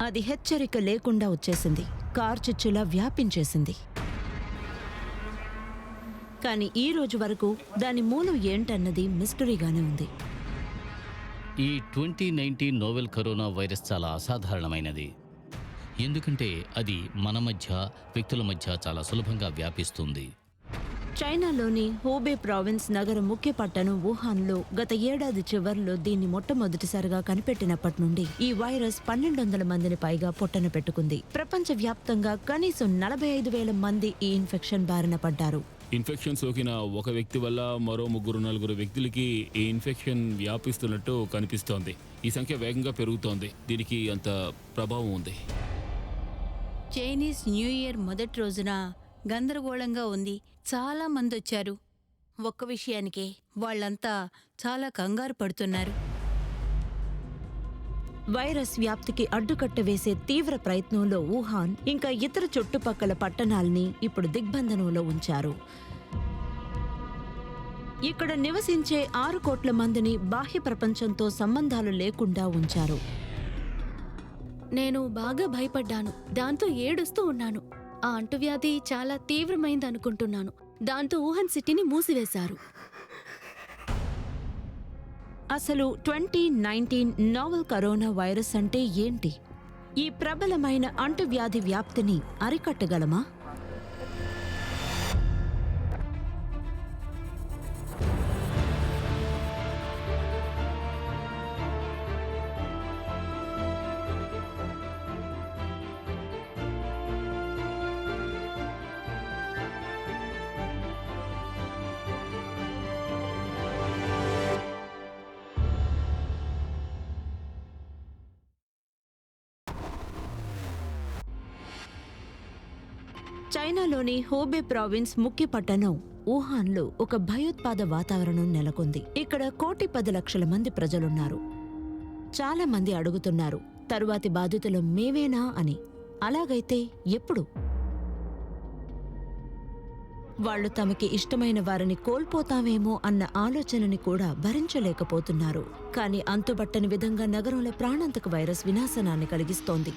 అది హెచ్చరిక లేకుండా వచ్చేసింది, కార్చిచ్చులా వ్యాపించేసింది. కానీ ఈ రోజు వరకు దాని మూలం ఏంటన్నది మిస్టరీగానే ఉంది. ఈ 2019 నోవెల్ కరోనా వైరస్ చాలా అసాధారణమైనది. ఎందుకంటే అది మన మధ్య, వ్యక్తుల మధ్య చాలా సులభంగా వ్యాపిస్తుంది. చైనాలోని హూబే ప్రావిన్స్ నగర ముఖ్య పట్టణం వుహాన్లో గత ఏడాది చివర్లో దీన్ని మొట్టమొదటిసారిగా కనిపెట్టినప్పటి నుండి ఈ వైరస్ 1200 మందిని పైగా పొట్టన పెట్టుకుంది. ప్రపంచవ్యాప్తంగా కనీసం 45,000 మంది ఈ ఇన్ఫెక్షన్ బారిన పడ్డారు. ఇన్ఫెక్షన్ సోకిన ఒక వ్యక్తి వల్ల మరో 3-4 వ్యక్తులకి ఈ ఇన్ఫెక్షన్ వ్యాపిస్తున్నట్టు కనిపిస్తోంది. ఈ సంఖ్య వేగంగా పెరుగుతోంది. దీనికి అంత ప్రభావం ఉంది. చైనీస్ న్యూ ఇయర్ మొదటి రోజున గందరగోళంగా ఉంది. చాలా మంది వచ్చారు. ఒక్క విషయానికే వాళ్ళంతా చాలా కంగారు పడుతున్నారు. వైరస్ వ్యాప్తికి అడ్డుకట్ట వేసే తీవ్ర ప్రయత్నంలో వుహాన్ ఇంకా ఇతర చుట్టుపక్కల పట్టణాల్ని ఇప్పుడు దిగ్బంధనంలో ఉంచారు. ఇక్కడ నివసించే 6 కోట్ల మందిని బాహ్య ప్రపంచంతో సంబంధాలు లేకుండా ఉంచారు. నేను బాగా భయపడ్డాను. దాంతో ఏడుస్తూ ఉన్నాను. ఆ అంటువ్యాధి చాలా తీవ్రమైందనుకుంటున్నాను. దాంతో వుహాన్ సిటీని మూసివేశారు. అసలు 2019 నోవెల్ కరోనా వైరస్ అంటే ఏంటి? ఈ ప్రబలమైన అంటువ్యాధి వ్యాప్తిని అరికట్టగలమా? చైనాలోని హూబే ప్రావిన్స్ ముఖ్య పట్టణం వుహాన్లో ఒక భయోత్పాద వాతావరణం నెలకొంది. ఇక్కడ 1,10,00,000 మంది ప్రజలున్నారు. చాలా మంది అడుగుతున్నారు, తరువాతి బాధితులు మేమేనా అని. అలాగైతే ఎప్పుడు? వాళ్లు తమకి ఇష్టమైన వారిని కోల్పోతామేమో అన్న ఆలోచనని కూడా భరించలేకపోతున్నారు. కానీ అంతుబట్టని విధంగా నగరంలో ప్రాణాంతక వైరస్ వినాశనాన్ని కలిగిస్తోంది.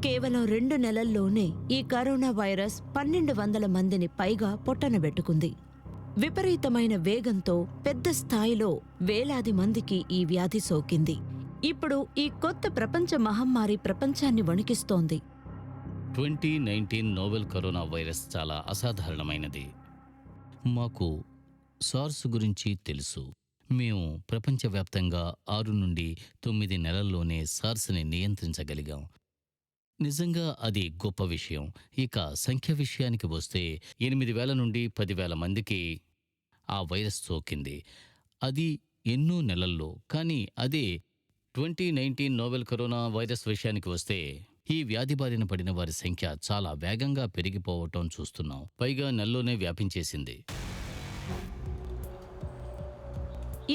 కేవలం 2 నెలల్లోనే ఈ కరోనా వైరస్ 1,200 మందిని పైగా పొట్టనబెట్టుకుంది. విపరీతమైన వేగంతో పెద్ద స్థాయిలో వేలాది మందికి ఈ వ్యాధి సోకింది. ఇప్పుడు ఈ కొత్త ప్రపంచ మహమ్మారి ప్రపంచాన్ని వణికిస్తోంది. 2019 నోవెల్ కరోనా వైరస్ చాలా అసాధారణమైనది. మాకు సార్స్ గురించి తెలుసు. మేము ప్రపంచవ్యాప్తంగా 6 నుండి 9 నెలల్లోనే సార్స్ని నియంత్రించగలిగాం. నిజంగా అది గొప్ప విషయం. ఇక సంఖ్య విషయానికి వస్తే 8,000 నుండి 10,000 మందికి ఆ వైరస్ సోకింది. అది ఎన్నో నెలల్లో. కానీ అదే 2019 నోవెల్ కరోనా వైరస్ విషయానికి వస్తే ఈ వ్యాధి బారిన పడిన వారి సంఖ్య చాలా వేగంగా పెరిగిపోవటం చూస్తున్నాం. పైగా నెలలోనే వ్యాపించేసింది.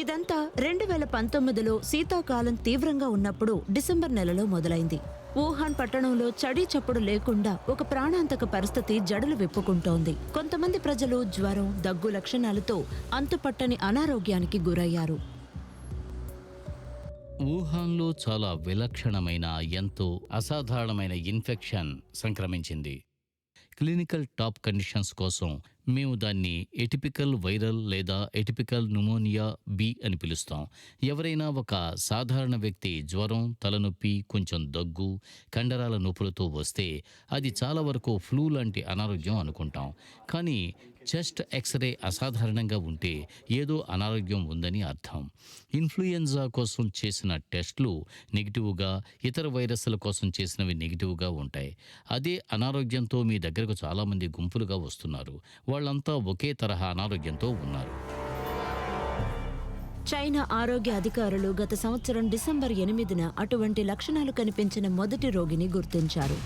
ఇదంతా 2019లో శీతాకాలం తీవ్రంగా ఉన్నప్పుడు డిసెంబర్ నెలలో మొదలైంది. వుహాన్ పట్టణంలో చడీ చప్పుడు లేకుండా ఒక ప్రాణాంతక పరిస్థితి జడలు విప్పుకుంటోంది. కొంతమంది ప్రజలు జ్వరం, దగ్గు లక్షణాలతో అంతుపట్టని అనారోగ్యానికి గురయ్యారు. వుహాన్లో చాలా విలక్షణమైన, ఎంతో అసాధారణమైన ఇన్ఫెక్షన్ సంక్రమించింది. క్లినికల్ టాప్ కండిషన్స్ కోసం మేము దాన్ని ఎటిపికల్ వైరల్ లేదా ఎటిపికల్ న్యూమోనియా బి అని పిలుస్తాం. ఎవరైనా ఒక సాధారణ వ్యక్తి జ్వరం, తలనొప్పి, కొంచెం దగ్గు, కండరాల నొప్పులతో వస్తే అది చాలా వరకు ఫ్లూ లాంటి అనారోగ్యం అనుకుంటాం. కానీ చెస్ట్ ఎక్స్రే అసాధారణంగా ఉంటే ఏదో అనారోగ్యం ఉందని అర్థం. ఇన్ఫ్లుయెంజా కోసం చేసిన టెస్టులు నెగిటివ్గా, ఇతర వైరస్ల కోసం చేసినవి నెగిటివ్గా ఉంటాయి. అదే అనారోగ్యంతో మీ దగ్గరకు చాలామంది గుంపులుగా వస్తున్నారు. వాళ్ళంతా ఒకే తరహా అనారోగ్యంతో ఉన్నారు. చైనా ఆరోగ్య అధికారులు గత సంవత్సరం డిసెంబర్ 8న అటువంటి లక్షణాలు కనిపించిన మొదటి రోగిని గుర్తించారు.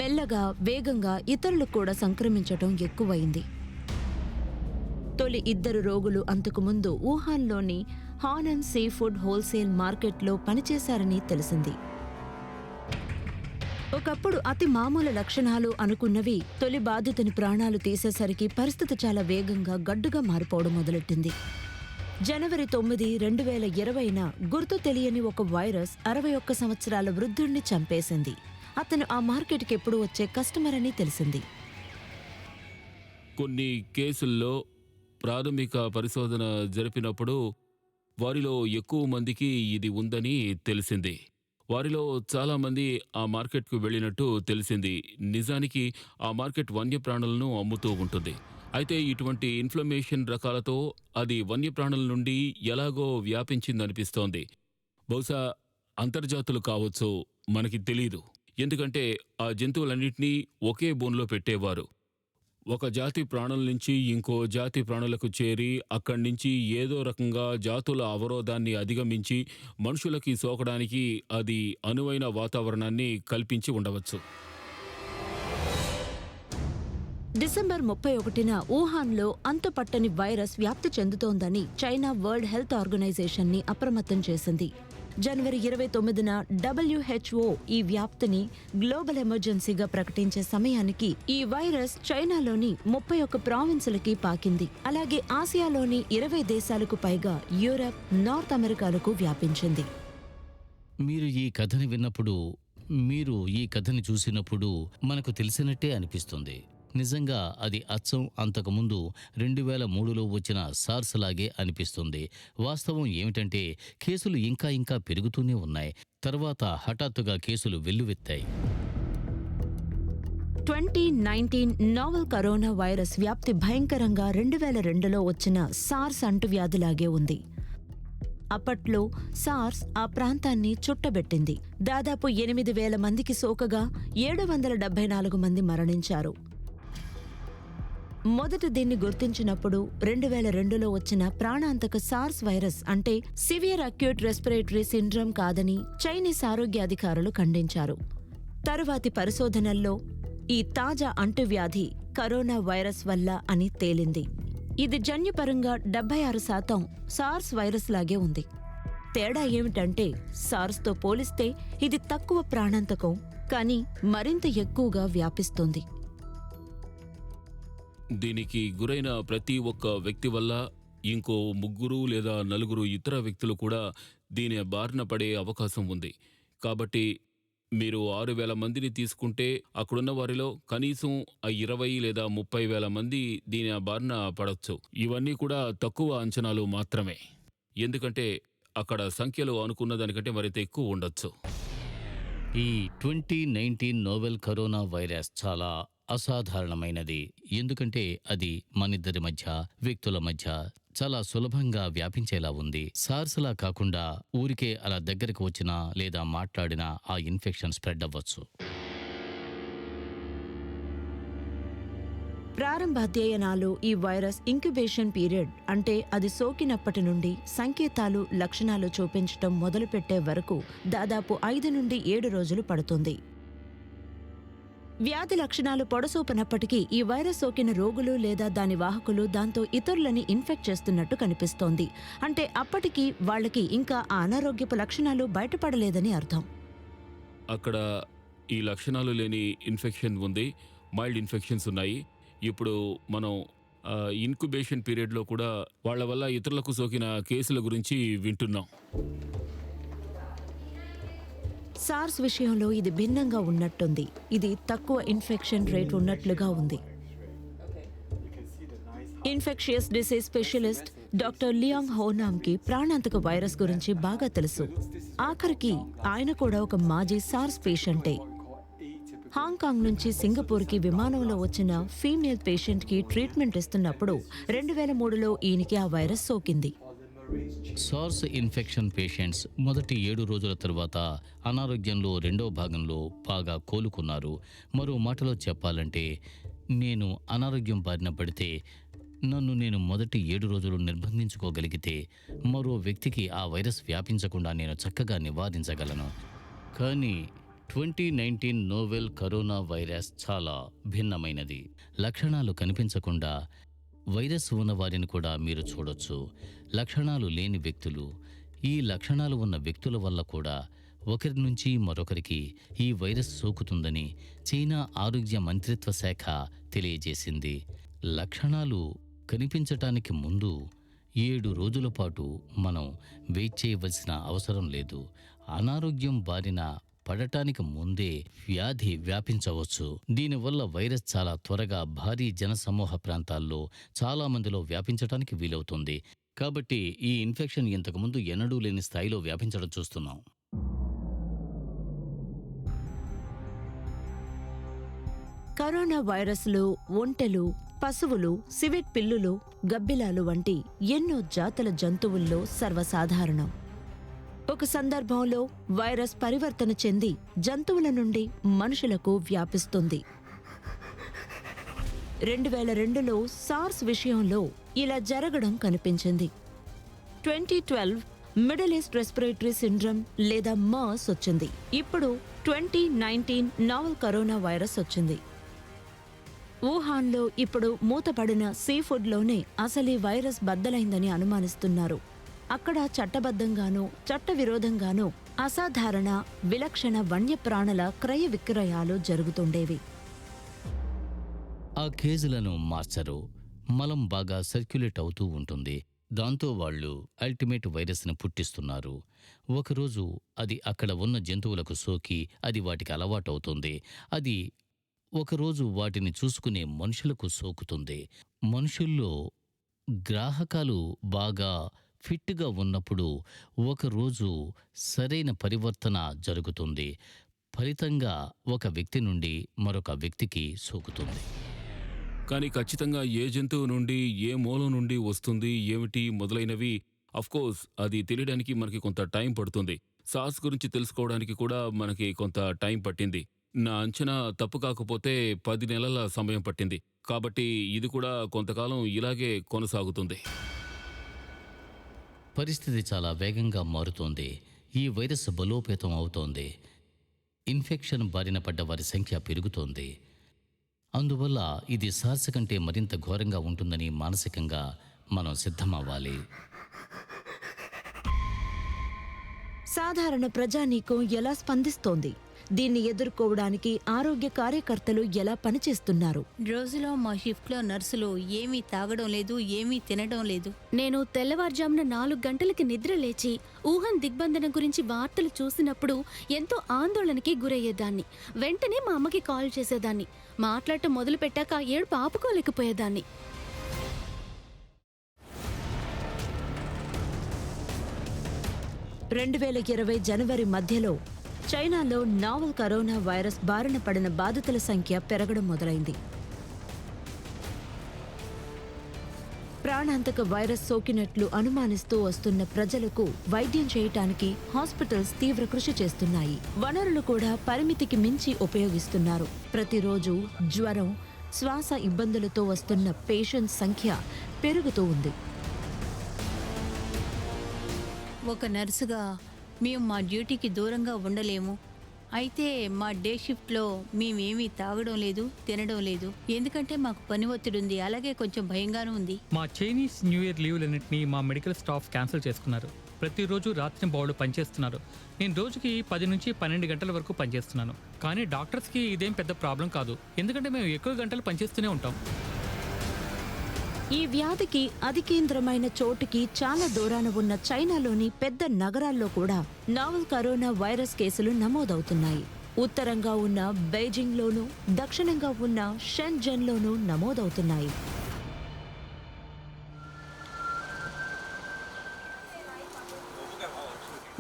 మెల్లగా, వేగంగా ఇతరులకు కూడా సంక్రమించటం ఎక్కువైంది. తొలి 2 రోగులు అంతకుముందు వుహాన్లోని హానన్ సీ ఫుడ్ హోల్సేల్ మార్కెట్లో పనిచేశారని తెలిసింది. ఒకప్పుడు అతి మామూలు లక్షణాలు అనుకున్నవి తొలి బాధితుని ప్రాణాలు తీసేసరికి పరిస్థితి చాలా వేగంగా గడ్డుగా మారిపోవడం మొదలెట్టింది. జనవరి 9, 2020న గుర్తు తెలియని ఒక వైరస్ 61 సంవత్సరాల వృద్ధుణ్ణి చంపేసింది. అతను ఆ మార్కెట్కి ఎప్పుడు వచ్చే కస్టమర్ అని తెలిసింది. కొన్ని కేసుల్లో ప్రాథమిక పరిశోధన జరిపినప్పుడు వారిలో ఎక్కువ మందికి ఇది ఉందని తెలిసింది. వారిలో చాలామంది ఆ మార్కెట్కు వెళ్ళినట్టు తెలిసింది. నిజానికి ఆ మార్కెట్ వన్యప్రాణులను అమ్ముతూ ఉంటుంది. అయితే ఇటువంటి ఇన్ఫ్లమేషన్ రకాలతో అది వన్యప్రాణుల నుండి ఎలాగో వ్యాపించిందనిపిస్తోంది. బహుశా అంతర్జాతులు కావచ్చు, మనకి తెలీదు. ఎందుకంటే ఆ జంతువులన్నింటినీ ఒకే బోన్లో పెట్టేవారు. ఒక జాతి ప్రాణుల నుంచి ఇంకో జాతి ప్రాణులకు చేరి అక్కడి నుంచి ఏదో రకంగా జాతుల అవరోధాన్ని అధిగమించి మనుషులకి సోకడానికి అది అనువైన వాతావరణాన్ని కల్పించి ఉండవచ్చు. డిసెంబర్ 31న వుహాన్లో అంతుపట్టని వైరస్ వ్యాప్తి చెందుతోందని చైనా వరల్డ్ హెల్త్ ఆర్గనైజేషన్ని అప్రమత్తం చేసింది. జనవరి 29న WHO ఈ వ్యాప్తిని గ్లోబల్ ఎమర్జెన్సీగా ప్రకటించే సమయానికి ఈ వైరస్ చైనాలోని 31 ప్రావిన్సులకి పాకింది. అలాగే ఆసియాలోని 20 దేశాలకు పైగా యూరప్, నార్త్ అమెరికాలకు వ్యాపించింది. మీరు ఈ కథని చూసినప్పుడు మనకు తెలిసినట్టే అనిపిస్తుంది. నిజంగా అది అచ్చం అంతకుముందు 2003లో వచ్చిన సార్స్ లాగే అనిపిస్తుంది. వాస్తవం ఏమిటంటే కేసులు ఇంకా పెరుగుతూనే ఉన్నాయి. తర్వాత హఠాత్తుగా కేసులు వెల్లువెత్తాయి. 2019 నోవెల్ కరోనా వైరస్ వ్యాప్తి భయంకరంగా 2002లో వచ్చిన సార్స్ అంటువ్యాధిలాగే ఉంది. అప్పట్లో సార్స్ ఆ ప్రాంతాన్ని చుట్టబెట్టింది. దాదాపు 8,000 మందికి సోకగా 774 మంది మరణించారు. మొదట దీన్ని గుర్తించినప్పుడు 2002లో వచ్చిన ప్రాణాంతక సార్స్ వైరస్ అంటే సివియర్ అక్యూట్ రెస్పిరేటరీ సిండ్రోమ్ కాదని చైనీస్ ఆరోగ్య అధికారులు ఖండించారు. తరువాతి పరిశోధనల్లో ఈ తాజా అంటువ్యాధి కరోనా వైరస్ వల్ల అని తేలింది. ఇది జన్యుపరంగా 76% సార్స్ వైరస్ లాగే ఉంది. తేడా ఏమిటంటే సార్స్తో పోలిస్తే ఇది తక్కువ ప్రాణాంతకం, కానీ మరింత ఎక్కువగా వ్యాపిస్తుంది. దీనికి గురైన ప్రతి ఒక్క వ్యక్తి వల్ల ఇంకో 3 లేదా 4 ఇతర వ్యక్తులు కూడా దీని బారిన పడే అవకాశం ఉంది. కాబట్టి మీరు 6,000 మందిని తీసుకుంటే అక్కడున్న వారిలో కనీసం 20 లేదా 30,000 మంది దీని బారిన పడవచ్చు. ఇవన్నీ కూడా తక్కువ అంచనాలు మాత్రమే, ఎందుకంటే అక్కడ సంఖ్యలు అనుకున్న దానికంటే మరింత ఎక్కువ ఉండొచ్చు. ఈ 2019 నోవెల్ కరోనా వైరస్ చాలా అసాధారణమైనది. ఎందుకంటే అది మనిద్దరి మధ్య, వ్యక్తుల మధ్య చాలా సులభంగా వ్యాపించేలా ఉంది. సార్స్లా కాకుండా ఊరికే అలా దగ్గరకు వచ్చినా లేదా మాట్లాడినా ఆ ఇన్ఫెక్షన్ స్ప్రెడ్ అవ్వచ్చు. ప్రారంభ అధ్యయనాలు ఈ వైరస్ ఇంక్యుబేషన్ పీరియడ్ అంటే అది సోకినప్పటి నుండి సంకేతాలు, లక్షణాలు చూపించటం మొదలుపెట్టే వరకు దాదాపు 5 నుండి 7 రోజులు పడుతుంది. వ్యాధి లక్షణాలు పొడసూపనప్పటికీ ఈ వైరస్ సోకిన రోగులు లేదా దాని వాహకులు దాంతో ఇతరులని ఇన్ఫెక్ట్ చేస్తున్నట్టు కనిపిస్తోంది. అంటే అప్పటికి వాళ్ళకి ఇంకా ఆ అనారోగ్యపు లక్షణాలు బయటపడలేదని అర్థం. అక్కడ ఈ లక్షణాలు లేని ఇన్ఫెక్షన్ ఉంది, మైల్డ్ ఇన్ఫెక్షన్స్ ఉన్నాయి. ఇప్పుడు మనం ఇన్క్యుబేషన్ పీరియడ్లో కూడా వాళ్ళ వల్ల ఇతరులకు సోకిన కేసుల గురించి వింటున్నాం. సార్స్ విషయంలో ఇది భిన్నంగా ఉన్నట్టుంది. ఇది తక్కువ ఇన్ఫెక్షన్ రేట్ ఉన్నట్లుగా ఉంది. Infectious disease specialist doctor Leung హోనామ్కి ప్రాణాంతక వైరస్ గురించి బాగా తెలుసు. ఆఖరికి ఆయన కూడా ఒక మాజీ సార్స్ పేషెంటే. హాంకాంగ్ నుంచి సింగపూర్కి విమానంలో వచ్చిన ఫీమేల్ పేషెంట్కి ట్రీట్మెంట్ ఇస్తున్నప్పుడు 2003లో ఈయనకి ఆ వైరస్ సోకింది. సార్స్ ఇన్ఫెక్షన్ పేషెంట్స్ మొదటి 7 రోజుల తర్వాత అనారోగ్యంలో 2వ భాగంలో బాగా కోలుకున్నారు. మరో మాటలో చెప్పాలంటే, నేను అనారోగ్యం బారిన పడితే నన్ను నేను మొదటి 7 రోజులు నిర్బంధించుకోగలిగితే మరో వ్యక్తికి ఆ వైరస్ వ్యాపించకుండా నేను చక్కగా నివారించగలను. కానీ 2019 నోవెల్ కరోనా వైరస్ చాలా భిన్నమైనది. లక్షణాలు కనిపించకుండా వైరస్ ఉన్న వారిని కూడా మీరు చూడొచ్చు. లక్షణాలు లేని వ్యక్తులు, ఈ లక్షణాలు ఉన్న వ్యక్తుల వల్ల కూడా ఒకరి నుంచి మరొకరికి ఈ వైరస్ సోకుతుందని చైనా ఆరోగ్య మంత్రిత్వ శాఖ తెలియజేసింది. లక్షణాలు కనిపించటానికి ముందు 7 రోజుల పాటు మనం వెయిట్ చేయవలసిన అవసరం లేదు. అనారోగ్యం బారిన పడటానికి ముందే వ్యాధి వ్యాపించవచ్చు. దీనివల్ల వైరస్ చాలా త్వరగా భారీ జనసమూహ ప్రాంతాల్లో చాలా మందిలో వ్యాపించడానికి వీలవుతుంది. కాబట్టి ఈ ఇన్ఫెక్షన్ ఇంతకుముందు ఎన్నడూ లేని స్థాయిలో వ్యాపించడం చూస్తున్నాం. కరోనా వైరస్లు ఒంటెలు, పశువులు, సివెట్ పిల్లులు, గబ్బిలాలు వంటి ఎన్నో జాతుల జంతువుల్లో సర్వసాధారణం. ఒక సందర్భంలో వైరస్ పరివర్తన చెంది జంతువుల నుండి మనుషులకు వ్యాపిస్తుంది. 2002లో సార్స్ విషయంలో ఇలా జరగడం కనిపించింది. 2012 మిడిల్ ఈస్ట్ రెస్పిరేటరీ సిండ్రోమ్ లేదా మర్స్ వచ్చింది. ఇప్పుడు 2019 నావెల్ కరోనా వైరస్ వచ్చింది. వుహాన్లో ఇప్పుడు మూతపడిన సీ ఫుడ్లోనే అసలు ఈ వైరస్ బద్దలైందని అనుమానిస్తున్నారు. అక్కడ చట్టబద్ధంగానూ చట్టవిరోధంగానూ అసాధారణ విలక్షణ వన్యప్రాణుల క్రయ విక్రయాలు జరుగుతుండేవి. ఆ కేజులను మార్చరు. మలం బాగా సర్క్యులేట్ అవుతూ ఉంటుంది. దాంతో వాళ్ళు అల్టిమేట్ వైరస్ని పుట్టిస్తున్నారు. ఒకరోజు అది అక్కడ ఉన్న జంతువులకు సోకి అది వాటికి అలవాటవుతుంది. అది ఒకరోజు వాటిని చూసుకునే మనుషులకు సోకుతుంది. మనుషుల్లో గ్రాహకాలు బాగా ఫిట్గా ఉన్నప్పుడు ఒకరోజు సరైన పరివర్తన జరుగుతుంది. ఫలితంగా ఒక వ్యక్తి నుండి మరొక వ్యక్తికి సోకుతుంది. కానీ ఖచ్చితంగా ఏ జంతువు నుండి, ఏ మూలం నుండి వస్తుంది, ఏమిటి మొదలైనవి అఫ్కోర్స్ అది తెలియడానికి మనకి కొంత టైం పడుతుంది. సార్స్ గురించి తెలుసుకోవడానికి కూడా మనకి కొంత టైం పట్టింది. నా అంచనా తప్పు కాకపోతే 10 నెలల సమయం పట్టింది. కాబట్టి ఇది కూడా కొంతకాలం ఇలాగే కొనసాగుతుంది. పరిస్థితి చాలా వేగంగా మారుతోంది. ఈ వైరస్ బలోపేతం అవుతోంది. ఇన్ఫెక్షన్ బారిన పడ్డ వారి సంఖ్య పెరుగుతోంది. అందువల్ల ఇది సార్స్ కంటే మరింత ఘోరంగా ఉంటుందని మానసికంగా మనం సిద్ధమవ్వాలి. సాధారణ ప్రజానీకం ఎలా స్పందిస్తోంది? దీన్ని ఎదుర్కోవడానికి ఆరోగ్య కార్యకర్తలు ఎలా పనిచేస్తున్నారు? రోజులో మా షిఫ్ట్లో నర్సులు ఏమీ తాగడం లేదు, ఏమీ తినడం లేదు. నేను తెల్లవారుజామున 4 గంటలకి నిద్ర లేచి వుహాన్ దిగ్బంధనం గురించి వార్తలు చూసినప్పుడు ఎంతో ఆందోళనకి గురయ్యేదాన్ని. వెంటనే మా అమ్మకి కాల్ చేసేదాన్ని. మాట్లాడటం మొదలుపెట్టాక ఆ ఏడుపు ఆపుకోలేకపోయేదాన్ని. జనవరి మధ్యలో చైనాలో నావెల్ కరోనా వైరస్ బారిన పడిన బాధితుల సంఖ్య పెరగడం మొదలైంది. ప్రాణాంతక వైరస్ సోకినట్లు అనుమానిస్తూ వస్తున్న ప్రజలకు వైద్యం చేయటానికి హాస్పిటల్స్ తీవ్ర కృషి చేస్తున్నాయి. వనరులు కూడా పరిమితికి మించి ఉపయోగిస్తున్నారు. ప్రతిరోజు జ్వరం, శ్వాస ఇబ్బందులతో వస్తున్న పేషెంట్స్ సంఖ్య పెరుగుతూ ఉంది. ఒక నర్సుగా మేము మా డ్యూటీకి దూరంగా ఉండలేము. అయితే మా డే షిఫ్ట్లో మేమేమీ తాగడం లేదు, తినడం లేదు. ఎందుకంటే మాకు పని ఒత్తిడి ఉంది, అలాగే కొంచెం భయంగానూ ఉంది. మా చైనీస్ న్యూ ఇయర్ లీవ్లన్నింటినీ మా మెడికల్ స్టాఫ్ క్యాన్సిల్ చేసుకున్నారు. ప్రతిరోజు రాత్రి బావులు పనిచేస్తున్నారు. నేను రోజుకి 10 నుంచి 12 గంటల వరకు పనిచేస్తున్నాను. కానీ డాక్టర్స్కి ఇదేం పెద్ద ప్రాబ్లం కాదు, ఎందుకంటే మేము ఎక్కువ గంటలు పనిచేస్తూనే ఉంటాం. ఈ వ్యాధికి అధికేంద్రమైన చోటుకి చాలా దూరాన ఉన్న చైనాలోని పెద్ద నగరాల్లో కూడా నావెల్ కరోనా వైరస్ కేసులు నమోదవుతున్నాయి. ఉత్తరంగా ఉన్న బెయిజింగ్లోనూ, దక్షిణంగా ఉన్న షెన్జెన్లోనూ నమోదవుతున్నాయి.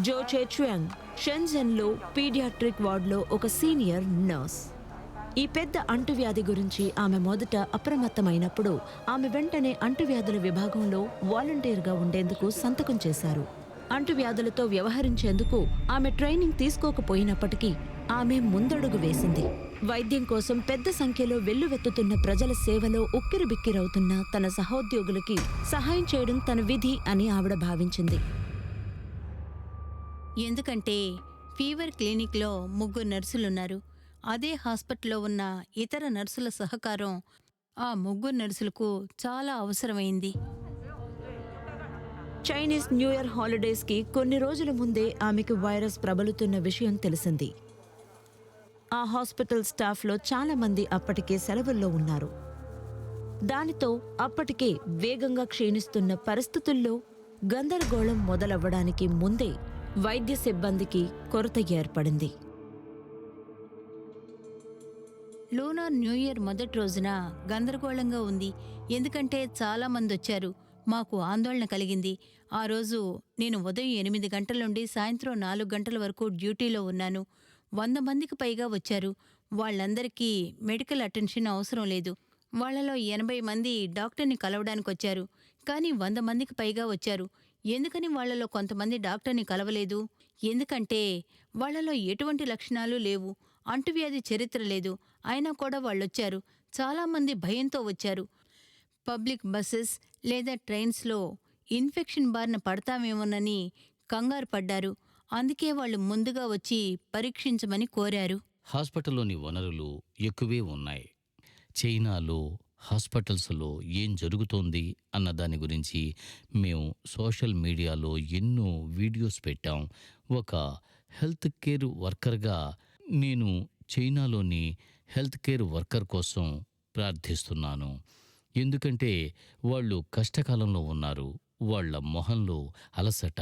జో చెచ్యుయాంగ్ షెన్జెన్లో పీడియాట్రిక్ వార్డులో ఒక సీనియర్ నర్స్. ఈ పెద్ద అంటువ్యాధి గురించి ఆమె మొదట అప్రమత్తమైనప్పుడు ఆమె వెంటనే అంటువ్యాధుల విభాగంలో వాలంటీర్గా ఉండేందుకు సంతకం చేశారు. అంటువ్యాధులతో వ్యవహరించేందుకు ఆమె ట్రైనింగ్ తీసుకోకపోయినప్పటికీ ఆమె ముందడుగు వేసింది. వైద్యం కోసం పెద్ద సంఖ్యలో వెల్లువెత్తుతున్న ప్రజల సేవలో ఉక్కిరిబిక్కిరవుతున్న తన సహోద్యోగులకి సహాయం చేయడం తన విధి అని ఆవిడ భావించింది. ఎందుకంటే ఫీవర్ క్లినిక్లో 3 నర్సులున్నారు. అదే హాస్పిటల్లో ఉన్న ఇతర నర్సుల సహకారం ఆ 3 నర్సులకు చాలా అవసరమైంది. చైనీస్ న్యూ ఇయర్ హాలిడేస్కి కొన్ని రోజుల ముందే ఆమెకు వైరస్ ప్రబలుతున్న విషయం తెలిసింది. ఆ హాస్పిటల్ స్టాఫ్లో చాలా మంది అప్పటికే సెలవుల్లో ఉన్నారు. దానితో అప్పటికే వేగంగా క్షీణిస్తున్న పరిస్థితుల్లో గందరగోళం మొదలవ్వడానికి ముందే వైద్య సిబ్బందికి కొరత ఏర్పడింది. లూనార్ న్యూ ఇయర్ మొదటి రోజున గందరగోళంగా ఉంది. ఎందుకంటే చాలా మంది వచ్చారు. మాకు ఆందోళన కలిగింది. ఆ రోజు నేను ఉదయం 8 గంటల నుండి సాయంత్రం 4 గంటల వరకు డ్యూటీలో ఉన్నాను. 100 మందికి పైగా వచ్చారు. వాళ్ళందరికీ మెడికల్ అటెన్షన్ అవసరం లేదు. వాళ్ళలో 80 మంది డాక్టర్ని కలవడానికి వచ్చారు. కానీ 100 మందికి పైగా వచ్చారు. ఎందుకని వాళ్ళలో కొంతమంది డాక్టర్ని కలవలేదు? ఎందుకంటే వాళ్ళలో ఎటువంటి లక్షణాలు లేవు, అంటువ్యాధి చరిత్ర లేదు. అయినా కూడా వాళ్ళొచ్చారు. చాలామంది భయంతో వచ్చారు. పబ్లిక్ బస్సెస్ లేదా ట్రైన్స్లో ఇన్ఫెక్షన్ బారిన పడతామేమోనని కంగారు పడ్డారు. అందుకే వాళ్ళు ముందుగా వచ్చి పరీక్షించమని కోరారు. హాస్పిటల్లోని వనరులు ఎక్కువే ఉన్నాయి. చైనాలో హాస్పిటల్స్లో ఏం జరుగుతోంది అన్న దాని గురించి మేము సోషల్ మీడియాలో ఎన్నో వీడియోస్ పెట్టాం. ఒక హెల్త్ కేర్ వర్కర్గా నేను చైనాలోని హెల్త్ కేర్ వర్కర్ కోసం ప్రార్థిస్తున్నాను. ఎందుకంటే వాళ్ళు కష్టకాలంలో ఉన్నారు. వాళ్ళ మొహంలో అలసట,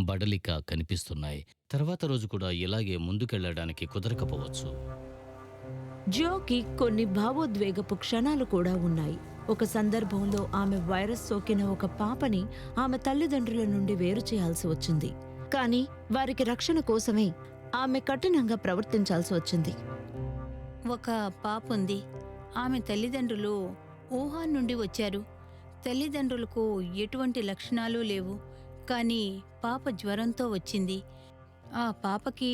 బడలిక కనిపిస్తున్నాయి. తర్వాత రోజు కూడా ఇలాగే ముందుకెళ్లడానికి కుదరకపోవచ్చు. జియోకి కొన్ని భావోద్వేగపు క్షణాలు కూడా ఉన్నాయి. ఒక సందర్భంలో ఆమె వైరస్ సోకిన ఒక పాపని ఆమె తల్లిదండ్రుల నుండి వేరు చేయాల్సి వచ్చింది. కానీ వారికి రక్షణ కోసమే ఆమె కఠినంగా ప్రవర్తించాల్సి వచ్చింది. ఒక పాప ఉంది. ఆమె తల్లిదండ్రులు వుహాన్ నుండి వచ్చారు. తల్లిదండ్రులకు ఎటువంటి లక్షణాలు లేవు. కానీ పాప జ్వరంతో వచ్చింది. ఆ పాపకి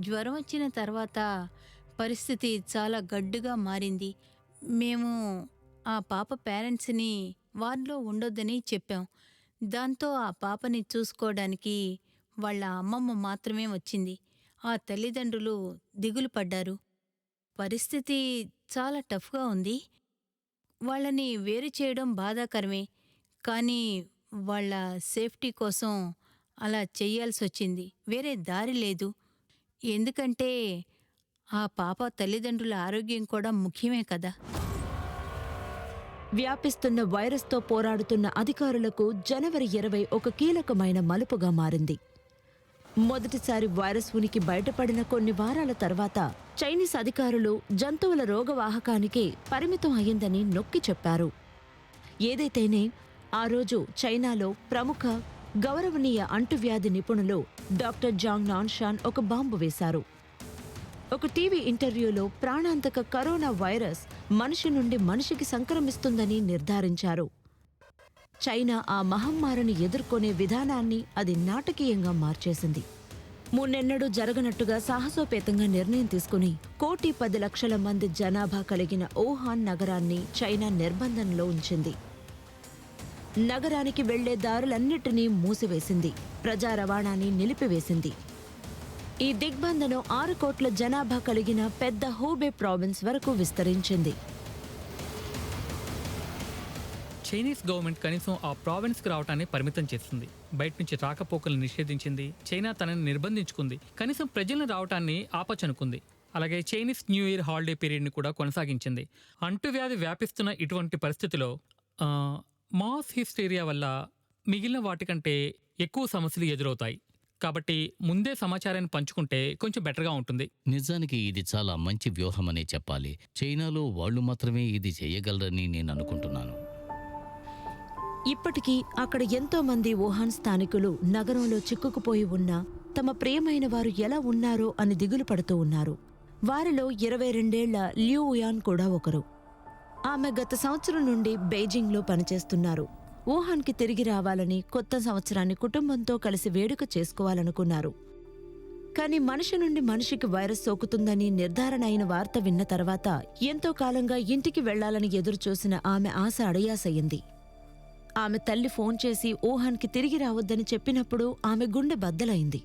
జ్వరం వచ్చిన తర్వాత పరిస్థితి చాలా గడ్డుగా మారింది. మేము ఆ పాప పేరెంట్స్ని వార్డులో ఉండొద్దని చెప్పాం. దాంతో ఆ పాపని చూసుకోవడానికి వాళ్ళ అమ్మమ్మ మాత్రమే వచ్చింది. ఆ తల్లిదండ్రులు దిగులు పడ్డారు. పరిస్థితి చాలా టఫ్గా ఉంది. వాళ్ళని వేరు చేయడం బాధాకరమే. కానీ వాళ్ళ సేఫ్టీ కోసం అలా చెయ్యాల్సొచ్చింది. వేరే దారి లేదు. ఎందుకంటే ఆ పాప తల్లిదండ్రుల ఆరోగ్యం కూడా ముఖ్యమే కదా. వ్యాపిస్తున్న వైరస్తో పోరాడుతున్న అధికారులకు జనవరి 20 ఒక కీలకమైన మలుపుగా మారింది. మొదటిసారి వైరస్ ఉనికి బయటపడిన కొన్ని వారాల తర్వాత చైనీస్ అధికారులు జంతువుల రోగవాహకానికి పరిమితం అయ్యిందని నొక్కి చెప్పారు. ఏదైతేనే ఆ రోజు చైనాలో ప్రముఖ గౌరవనీయ అంటువ్యాధి నిపుణులు డాక్టర్ జాంగ్ నాన్షాన్ ఒక బాంబు వేశారు. ఒక టీవీ ఇంటర్వ్యూలో ప్రాణాంతక కరోనా వైరస్ మనిషి నుండి మనిషికి సంక్రమిస్తుందని నిర్ధారించారు. చైనా ఆ మహమ్మారిని ఎదుర్కొనే విధానాన్ని అది నాటకీయంగా మార్చేసింది. మున్నెన్నడూ జరగనట్టుగా సాహసోపేతంగా నిర్ణయం తీసుకుని 1,10,00,000 మంది జనాభా కలిగిన వుహాన్ నగరాన్ని చైనా నిర్బంధంలో ఉంచింది. నగరానికి వెళ్లే దారులన్నిటినీ మూసివేసింది. ప్రజా రవాణాని నిలిపివేసింది. ఈ దిగ్బంధనం 6 కోట్ల జనాభా కలిగిన పెద్ద హూబే ప్రావిన్స్ వరకు విస్తరించింది. చైనీస్ గవర్నమెంట్ కనీసం ఆ ప్రావిన్స్కి రావటాన్ని పరిమితం చేస్తుంది. బయట నుంచి రాకపోకలు నిషేధించింది. చైనా తనని నిర్బంధించుకుంది. కనీసం ప్రజలను రావటాన్ని ఆపచనుకుంది. అలాగే చైనీస్ న్యూ ఇయర్ హాలిడే పీరియడ్ని కూడా కొనసాగించింది. అంటువ్యాధి వ్యాపిస్తున్న ఇటువంటి పరిస్థితిలో మాస్ హిస్టీరియా వల్ల మిగిలిన వాటికంటే ఎక్కువ సమస్యలు ఎదురవుతాయి. కాబట్టి ముందే సమాచారాన్ని పంచుకుంటే కొంచెం బెటర్గా ఉంటుంది. నిజానికి ఇది చాలా మంచి వ్యూహమనే చెప్పాలి. చైనాలో వాళ్ళు మాత్రమే ఇది చేయగలరని నేను అనుకుంటున్నాను. ఇప్పటికీ అక్కడ ఎంతో మంది వుహాన్ స్థానికులు నగరంలో చిక్కుకుపోయి ఉన్నా తమ ప్రియమైన వారు ఎలా ఉన్నారో అని దిగులు పడుతూ ఉన్నారు. వారిలో 22 ఏళ్ల లియూ ఉయాన్ కూడా ఒకరు. ఆమె గత సంవత్సరం నుండి బెయిజింగ్లో పనిచేస్తున్నారు. వుహాన్కి తిరిగి రావాలని, కొత్త సంవత్సరాన్ని కుటుంబంతో కలిసి వేడుక చేసుకోవాలనుకున్నారు. కానీ మనిషి నుండి మనిషికి వైరస్ సోకుతుందని నిర్ధారణ అయిన వార్త విన్న తర్వాత ఎంతో కాలంగా ఇంటికి వెళ్లాలని ఎదురుచూసిన ఆమె ఆశ అడియాసయ్యింది. ఆమె తల్లి ఫోన్ చేసి వుహాన్కి తిరిగి రావద్దని చెప్పినప్పుడు ఆమె గుండె బద్దలైంది.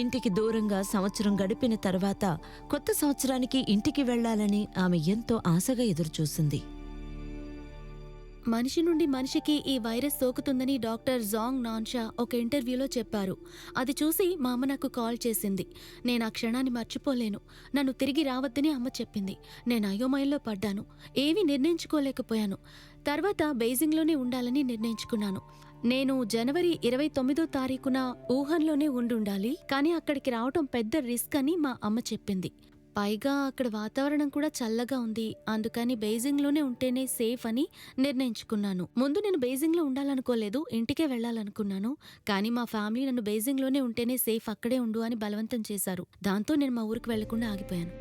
ఇంటికి దూరంగా సంవత్సరం గడిపిన తర్వాత కొత్త సంవత్సరానికి ఇంటికి వెళ్లాలని ఆమె ఎంతో ఆశగా ఎదురుచూసింది. మనిషి నుండి మనిషికి ఈ వైరస్ సోకుతుందని డాక్టర్ జాంగ్ నాన్షా ఒక ఇంటర్వ్యూలో చెప్పారు. అది చూసి మా అమ్మ నాకు కాల్ చేసింది. నేను ఆ క్షణాన్ని మర్చిపోలేను. నన్ను తిరిగి రావద్దని అమ్మ చెప్పింది. నేను అయోమయంలో పడ్డాను. ఏమీ నిర్ణయించుకోలేకపోయాను. తర్వాత బెయిజింగ్లోనే ఉండాలని నిర్ణయించుకున్నాను. నేను జనవరి 29వ తారీఖున వుహాన్లోనే ఉండాలి, కానీ అక్కడికి రావటం పెద్ద రిస్క్ అని మా అమ్మ చెప్పింది. పైగా అక్కడ వాతావరణం కూడా చల్లగా ఉంది. అందుకని బెయిజింగ్లోనే ఉంటేనే సేఫ్ అని నిర్ణయించుకున్నాను. ముందు నేను బెయిజింగ్లో ఉండాలనుకోలేదు, ఇంటికే వెళ్ళాలనుకున్నాను. కానీ మా ఫ్యామిలీ నన్ను బెయిజింగ్లోనే ఉంటేనే సేఫ్, అక్కడే ఉండు అని బలవంతం చేశారు. దాంతో నేను మా ఊరికి వెళ్లకుండా ఆగిపోయాను.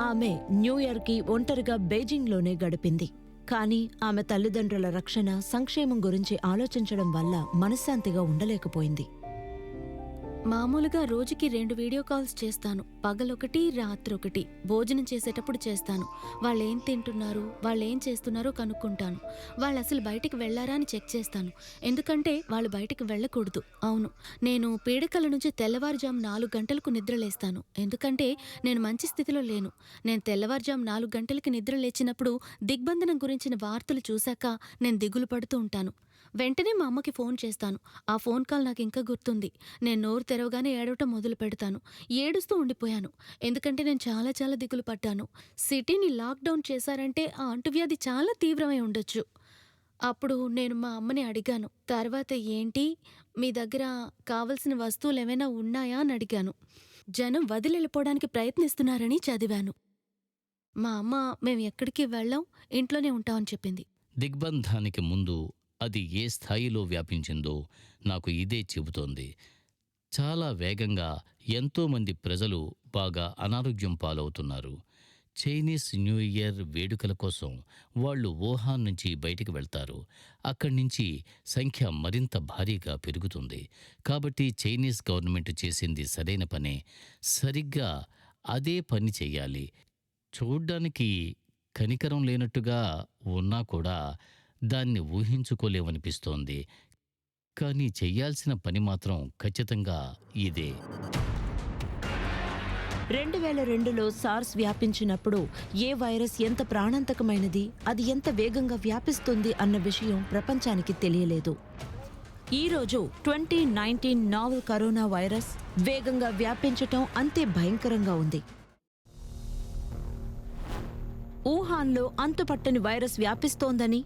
ఆమె న్యూ ఇయర్కి ఒంటరిగా బెయిజింగ్లోనే గడిపింది. కానీ ఆమె తల్లిదండ్రుల రక్షణ, సంక్షేమం గురించి ఆలోచించడం వల్ల మనశ్శాంతిగా ఉండలేకపోయింది. మామూలుగా రోజుకి 2 వీడియో కాల్స్ చేస్తాను. పగలొకటి, రాత్రొకటి. భోజనం చేసేటప్పుడు చేస్తాను. వాళ్ళేం తింటున్నారు, వాళ్ళేం చేస్తున్నారో కనుక్కుంటాను. వాళ్ళు అసలు బయటికి వెళ్లారా అని చెక్ చేస్తాను. ఎందుకంటే వాళ్ళు బయటికి వెళ్ళకూడదు. అవును, నేను పీడకల నుంచి తెల్లవారుజాము 4 గంటలకు నిద్రలేస్తాను. ఎందుకంటే నేను మంచి స్థితిలో లేను. నేను తెల్లవారుజాము 4 గంటలకి నిద్ర లేచినప్పుడు దిగ్బంధనం గురించిన వార్తలు చూశాక నేను దిగులు పడుతూ ఉంటాను. వెంటనే మా అమ్మకి ఫోన్ చేస్తాను. ఆ ఫోన్ కాల్ నాకు ఇంకా గుర్తుంది. నేను నోరు తెరవగానే ఏడవటం మొదలు పెడతాను. ఏడుస్తూ ఉండిపోయాను. ఎందుకంటే నేను చాలా చాలా దిగులు పడ్డాను. సిటీని లాక్డౌన్ చేశారంటే ఆ అంటువ్యాధి చాలా తీవ్రమై ఉండొచ్చు. అప్పుడు నేను మా అమ్మని అడిగాను. తర్వాత ఏంటి, మీ దగ్గర కావలసిన వస్తువులు ఏమైనా ఉన్నాయా అని అడిగాను. జనం వదిలిపోవడానికి ప్రయత్నిస్తున్నారని చదివాను. మా అమ్మ మేము ఎక్కడికి వెళ్ళాం, ఇంట్లోనే ఉంటామని చెప్పింది. దిగ్బంధానికి ముందు అది ఏ స్థాయిలో వ్యాపించిందో నాకు ఇదే చెబుతోంది. చాలా వేగంగా ఎంతోమంది ప్రజలు బాగా అనారోగ్యం పాలవుతున్నారు. చైనీస్ న్యూ ఇయర్ వేడుకల కోసం వాళ్ళు వుహాన్ నుంచి బయటికి వెళ్తారు. అక్కడి నుంచి సంఖ్య మరింత భారీగా పెరుగుతుంది. కాబట్టి చైనీస్ గవర్నమెంట్ చేసింది సరైన పనే. సరిగ్గా అదే పని చెయ్యాలి. చూడ్డానికి కనికరం లేనట్టుగా ఉన్నా కూడా దాన్ని ఊహించుకోలేమనిపిస్తోంది. కానీ చెయ్యాల్సిన పని మాత్రం ఖచ్చితంగా ఇదే. 2002లో సార్స్ వ్యాపించినప్పుడు ఏ వైరస్ ఎంత ప్రాణాంతకమైనది, అది ఎంత వేగంగా వ్యాపిస్తుంది అన్న విషయం ప్రపంచానికి తెలియలేదు. ఈరోజు 2019 నావెల్ కరోనా వైరస్ వేగంగా వ్యాపించటం అంతే భయంకరంగా ఉంది. వుహాన్లో అంతుపట్టని వైరస్ వ్యాపిస్తోందని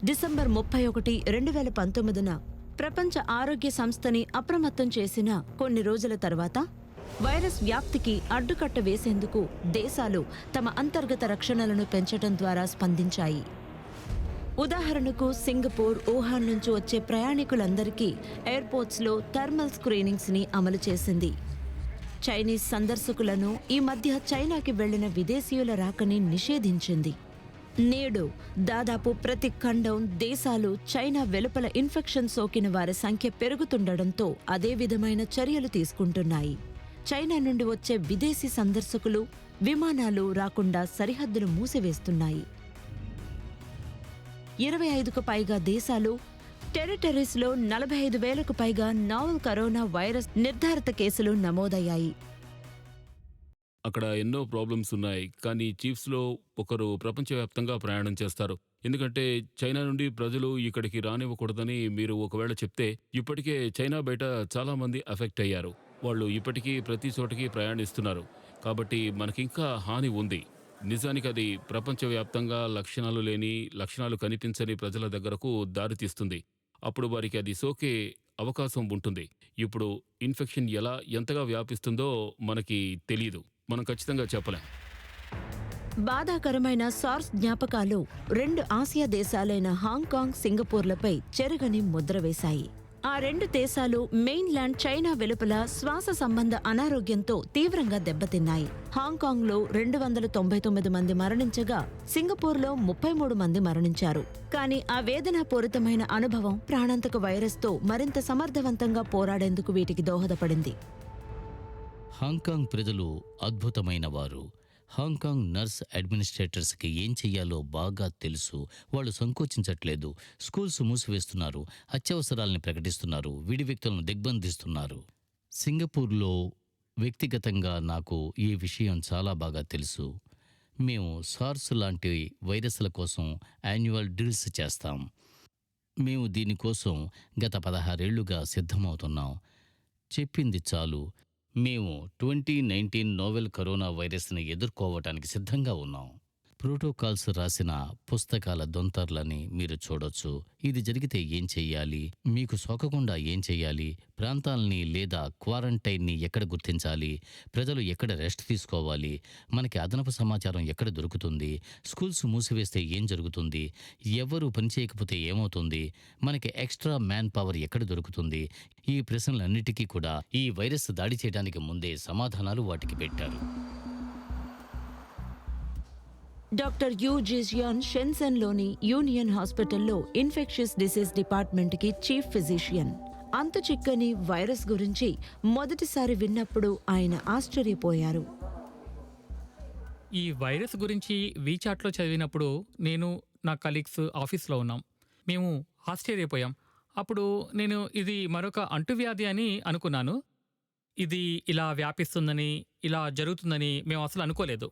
డిసెంబర్ 31, 2019న ప్రపంచ ఆరోగ్య సంస్థని అప్రమత్తం చేసిన కొన్ని రోజుల తర్వాత వైరస్ వ్యాప్తికి అడ్డుకట్ట వేసేందుకు దేశాలు తమ అంతర్గత రక్షణలను పెంచడం ద్వారా స్పందించాయి. ఉదాహరణకు సింగపూర్ వుహాన్ నుంచి వచ్చే ప్రయాణికులందరికీ ఎయిర్పోర్ట్స్లో థర్మల్ స్క్రీనింగ్స్ని అమలు చేసింది. చైనీస్ సందర్శకులను, ఈ మధ్య చైనాకి వెళ్లిన విదేశీయుల రాకని నిషేధించింది. నేడు దాదాపు ప్రతి ఖండం, దేశాలు చైనా వెలుపల ఇన్ఫెక్షన్ సోకిన వారి సంఖ్య పెరుగుతుండటంతో అదే విధమైన చర్యలు తీసుకుంటున్నాయి. చైనా నుండి వచ్చే విదేశీ సందర్శకులు, విమానాలు రాకుండా సరిహద్దులు మూసివేస్తున్నాయి. 25కు పైగా దేశాలు, టెరిటరీస్లో 45,000కు పైగా నావెల్ కరోనా వైరస్ నిర్ధారిత కేసులు నమోదయ్యాయి. అక్కడ ఎన్నో ప్రాబ్లమ్స్ ఉన్నాయి. కానీ చీఫ్స్లో ఒకరు ప్రపంచవ్యాప్తంగా ప్రయాణం చేస్తారు. ఎందుకంటే చైనా నుండి ప్రజలు ఇక్కడికి రానివ్వకూడదని మీరు ఒకవేళ చెప్తే, ఇప్పటికే చైనా బయట చాలామంది అఫెక్ట్ అయ్యారు. వాళ్ళు ఇప్పటికీ ప్రతి చోటకి ప్రయాణిస్తున్నారు. కాబట్టి మనకింకా హాని ఉంది. నిజానికి అది ప్రపంచవ్యాప్తంగా లక్షణాలు లేని, లక్షణాలు కనిపించని ప్రజల దగ్గరకు దారితీస్తుంది. అప్పుడు వారికి అది సోకే అవకాశం ఉంటుంది. ఇప్పుడు ఇన్ఫెక్షన్ ఎంతగా వ్యాపిస్తుందో మనకి తెలీదు. మనం ఖచ్చితంగా చెప్పలేం. బాధాకరమైన సార్స్ జ్ఞాపకాలు 2 ఆసియా దేశాలైన హాంకాంగ్, సింగపూర్లపై చెరగని ముద్ర వేశాయి. ఆ 2 దేశాలు మెయిన్లాండ్ చైనా వెలుపల శ్వాస సంబంధ అనారోగ్యంతో తీవ్రంగా దెబ్బతిన్నాయి. హాంకాంగ్లో 299 మంది మరణించగా సింగపూర్లో 33 మంది మరణించారు. కానీ ఆ వేదనాపూరితమైన అనుభవం ప్రాణాంతక వైరస్తో మరింత సమర్థవంతంగా పోరాడేందుకు వీటికి దోహదపడింది. హాంకాంగ్ ప్రజలు అద్భుతమైన వారు. హాంకాంగ్ నర్స్ అడ్మినిస్ట్రేటర్స్కి ఏం చెయ్యాలో బాగా తెలుసు. వాళ్ళు సంకోచించట్లేదు. స్కూల్స్ మూసివేస్తున్నారు, అత్యవసరాల్ని ప్రకటిస్తున్నారు, విడి వ్యక్తులను దిగ్బంధిస్తున్నారు. సింగపూర్లో వ్యక్తిగతంగా నాకు ఈ విషయం చాలా బాగా తెలుసు. మేము సార్స్ లాంటి వైరస్ల కోసం యాన్యువల్ డ్రిల్స్ చేస్తాం. మేము దీనికోసం గత 16 ఏళ్లుగా సిద్ధమవుతున్నాం. చెప్పింది చాలు. మేము 2019 నోవెల్ కరోనా వైరస్ని ఎదుర్కోవటానికి సిద్ధంగా ఉన్నాం. ప్రోటోకాల్స్ రాసిన పుస్తకాల దొంతర్లని మీరు చూడొచ్చు. ఇది జరిగితే ఏం చెయ్యాలి, మీకు సోకకుండా ఏం చెయ్యాలి, ప్రాంతాలని లేదా క్వారంటైన్ని ఎక్కడ గుర్తించాలి, ప్రజలు ఎక్కడ రెస్ట్ తీసుకోవాలి, మనకి అదనపు సమాచారం ఎక్కడ దొరుకుతుంది, స్కూల్స్ మూసివేస్తే ఏం జరుగుతుంది, ఎవరు పనిచేయకపోతే ఏమవుతుంది, మనకి ఎక్స్ట్రా మ్యాన్ పవర్ ఎక్కడ దొరుకుతుంది. ఈ ప్రశ్నలన్నిటికీ కూడా ఈ వైరస్ దాడి చేయడానికి ముందే సమాధానాలు వాటికి పెట్టారు. డాక్టర్ యూ జిజియాన్ షెన్సన్లోని యూనియన్ హాస్పిటల్లో ఇన్ఫెక్షస్ డిసీజ్ డిపార్ట్మెంట్కి చీఫ్ ఫిజిషియన్. అంతు చిక్కని వైరస్ గురించి మొదటిసారి విన్నప్పుడు ఆయన ఆశ్చర్యపోయారు. ఈ వైరస్ గురించి వీచాట్లో చదివినప్పుడు నేను నా కలీగ్స్ ఆఫీస్లో ఉన్నాం. మేము ఆశ్చర్యపోయాం. అప్పుడు నేను ఇది మరొక అంటువ్యాధి అని అనుకున్నాను. ఇది ఇలా వ్యాపిస్తుందని, ఇలా జరుగుతుందని మేము అసలు అనుకోలేదు.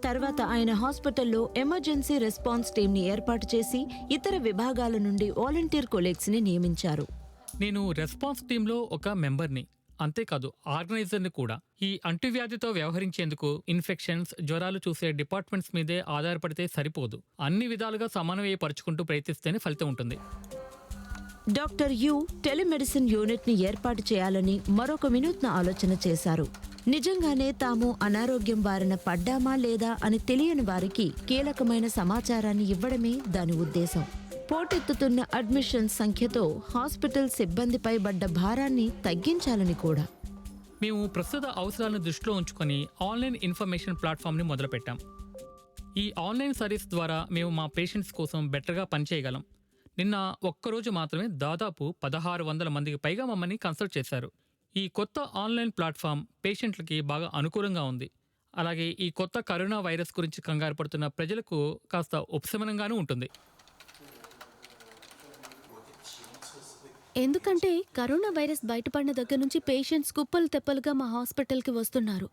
తర్వాత ఆయన హాస్పిటల్లో ఎమర్జెన్సీ రెస్పాన్స్ టీంని ఏర్పాటు చేసి ఇతర విభాగాల నుండి వాలంటీర్ కొలీగ్స్ని నియమించారు. నేను రెస్పాన్స్ టీంలో ఒక మెంబర్ని, అంతేకాదు ఆర్గనైజర్ని కూడా. ఈ అంటువ్యాధితో వ్యవహరించేందుకు ఇన్ఫెక్షన్స్, జ్వరాలు చూసే డిపార్ట్మెంట్స్ మీదే ఆధారపడితే సరిపోదు. అన్ని విధాలుగా సమన్వయపరుచుకుంటూ ప్రయత్నిస్తేనే ఫలితం ఉంటుంది. డాక్టర్ యూ టెలిమెడిసిన్ యూనిట్ని ఏర్పాటు చేయాలని మరొక వినూత్న ఆలోచన చేశారు. నిజంగానే తాము అనారోగ్యం బారిన పడ్డామా లేదా అని తెలియని వారికి కీలకమైన సమాచారాన్ని ఇవ్వడమే దాని ఉద్దేశం. పోటెత్తుతున్న అడ్మిషన్ సంఖ్యతో హాస్పిటల్ సిబ్బందిపై పడ్డ భారాన్ని తగ్గించాలని కూడా. మేము ప్రస్తుత అవసరాలను దృష్టిలో ఉంచుకొని ఆన్లైన్ ఇన్ఫర్మేషన్ ప్లాట్ఫామ్ని మొదలుపెట్టాం. ఈ ఆన్లైన్ సర్వీస్ ద్వారా మేము మా పేషెంట్స్ కోసం బెటర్గా పనిచేయగలం. నిన్న ఒక్కరోజు మాత్రమే దాదాపు 1600 మందికి పైగా మమ్మల్ని కన్సల్ట్ చేశారు. ఈ కొత్త ఆన్లైన్ ప్లాట్ఫామ్ పేషెంట్లకి బాగా అనుకూలంగా ఉంది. అలాగే ఈ కొత్త కరోనా వైరస్ గురించి కంగారు పడుతున్న ప్రజలకు కాస్త ఉపశమనంగానూ ఉంటుంది. ఎందుకంటే కరోనా వైరస్ బయటపడిన దగ్గర నుంచి పేషెంట్స్ కుప్పలు తెప్పలుగా మా హాస్పిటల్కి వస్తున్నారు.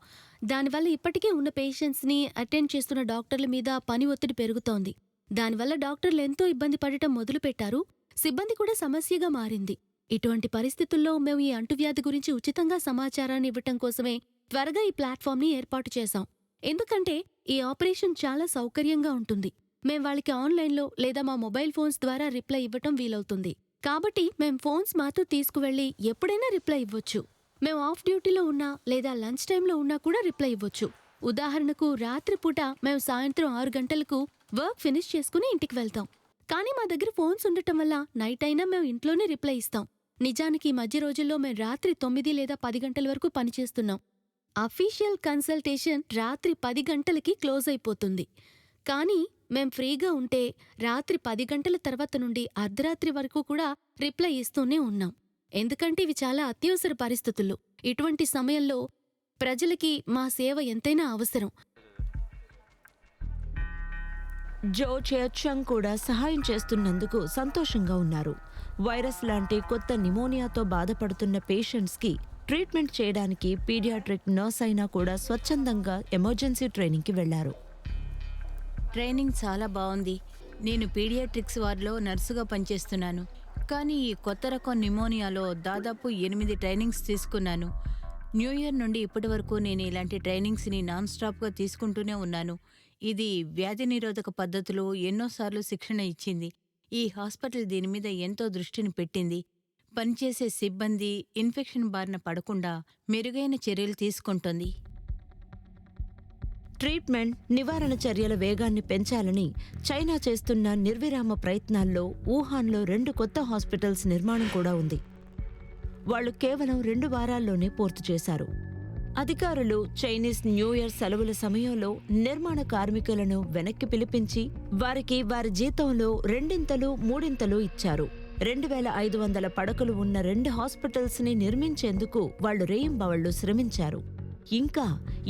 దానివల్ల ఇప్పటికే ఉన్న పేషెంట్స్ని అటెండ్ చేస్తున్న డాక్టర్ల మీద పని ఒత్తిడి పెరుగుతోంది. దానివల్ల డాక్టర్లు ఎంతో ఇబ్బంది పడటం మొదలుపెట్టారు. సిబ్బంది కూడా సమస్యగా మారింది. ఇటువంటి పరిస్థితుల్లో మేము ఈ అంటువ్యాధి గురించి ఉచితంగా సమాచారాన్ని ఇవ్వటం కోసమే త్వరగా ఈ ప్లాట్ఫామ్ని ఏర్పాటు చేశాం. ఎందుకంటే ఈ ఆపరేషన్ చాలా సౌకర్యంగా ఉంటుంది. మేం వాళ్ళకి ఆన్లైన్లో లేదా మా మొబైల్ ఫోన్స్ ద్వారా రిప్లై ఇవ్వటం వీలవుతుంది. కాబట్టి మేం ఫోన్స్ మాతో తీసుకువెళ్ళి ఎప్పుడైనా రిప్లై ఇవ్వచ్చు. మేం ఆఫ్ డ్యూటీలో ఉన్నా లేదా లంచ్ టైంలో ఉన్నా కూడా రిప్లై ఇవ్వచ్చు. ఉదాహరణకు రాత్రిపూట మేము సాయంత్రం 6 గంటలకు వర్క్ ఫినిష్ చేసుకుని ఇంటికి వెళ్తాం. కానీ మా దగ్గర ఫోన్స్ ఉండటం వల్ల నైట్ అయినా మేము ఇంట్లోనే రిప్లై ఇస్తాం. నిజానికి ఈ మధ్య రోజుల్లో మేము రాత్రి 9 లేదా 10 గంటల వరకు పనిచేస్తున్నాం. అఫీషియల్ కన్సల్టేషన్ రాత్రి 10 గంటలకి క్లోజ్ అయిపోతుంది. కానీ మేం ఫ్రీగా ఉంటే రాత్రి 10 గంటల తర్వాత నుండి అర్ధరాత్రి వరకు కూడా రిప్లై ఇస్తూనే ఉన్నాం. ఎందుకంటే ఇవి చాలా అత్యవసర పరిస్థితులు. ఇటువంటి సమయంలో ప్రజలకి మా సేవ ఎంతైనా అవసరం. జో చెచంగ్ కూడా సహాయం చేస్తున్నందుకు సంతోషంగా ఉన్నారు. వైరస్ లాంటి కొత్త నిమోనియాతో బాధపడుతున్న పేషెంట్స్కి ట్రీట్మెంట్ చేయడానికి పీడియాట్రిక్ నర్స్ అయినా కూడా స్వచ్ఛందంగా ఎమర్జెన్సీ ట్రైనింగ్కి వెళ్లారు. ట్రైనింగ్ చాలా బాగుంది. నేను పీడియాట్రిక్స్ వార్డులో నర్సుగా పనిచేస్తున్నాను. కానీ ఈ కొత్త రకం నిమోనియాలో దాదాపు 8 ట్రైనింగ్స్ తీసుకున్నాను. న్యూ ఇయర్ నుండి ఇప్పటి వరకు నేను ఇలాంటి ట్రైనింగ్స్ని నాన్ స్టాప్గా తీసుకుంటూనే ఉన్నాను. ఇది వ్యాధి నిరోధక పద్ధతులు ఎన్నోసార్లు శిక్షణ ఇచ్చింది. ఈ హాస్పిటల్ దీని మీద ఎంతో దృష్టిని పెట్టింది. పనిచేసే సిబ్బంది ఇన్ఫెక్షన్ బారిన పడకుండా మెరుగైన చర్యలు తీసుకుంటుంది. ట్రీట్మెంట్, నివారణ చర్యల వేగాన్ని పెంచాలని చైనా చేస్తున్న నిర్విరామ ప్రయత్నాల్లో వుహాన్లో 2 కొత్త హాస్పిటల్స్ నిర్మాణం కూడా ఉంది. వాళ్లు కేవలం 2 వారాల్లోనే పూర్తి చేశారు. అధికారులు చైనీస్ న్యూ ఇయర్ సెలవుల సమయంలో నిర్మాణ కార్మికులను వెనక్కి పిలిపించి వారికి వారి జీతంలో 2-3 ఇచ్చారు. 2500 పడకలు ఉన్న 2 హాస్పిటల్స్ని నిర్మించేందుకు వాళ్లు రేయింబవళ్లు శ్రమించారు. ఇంకా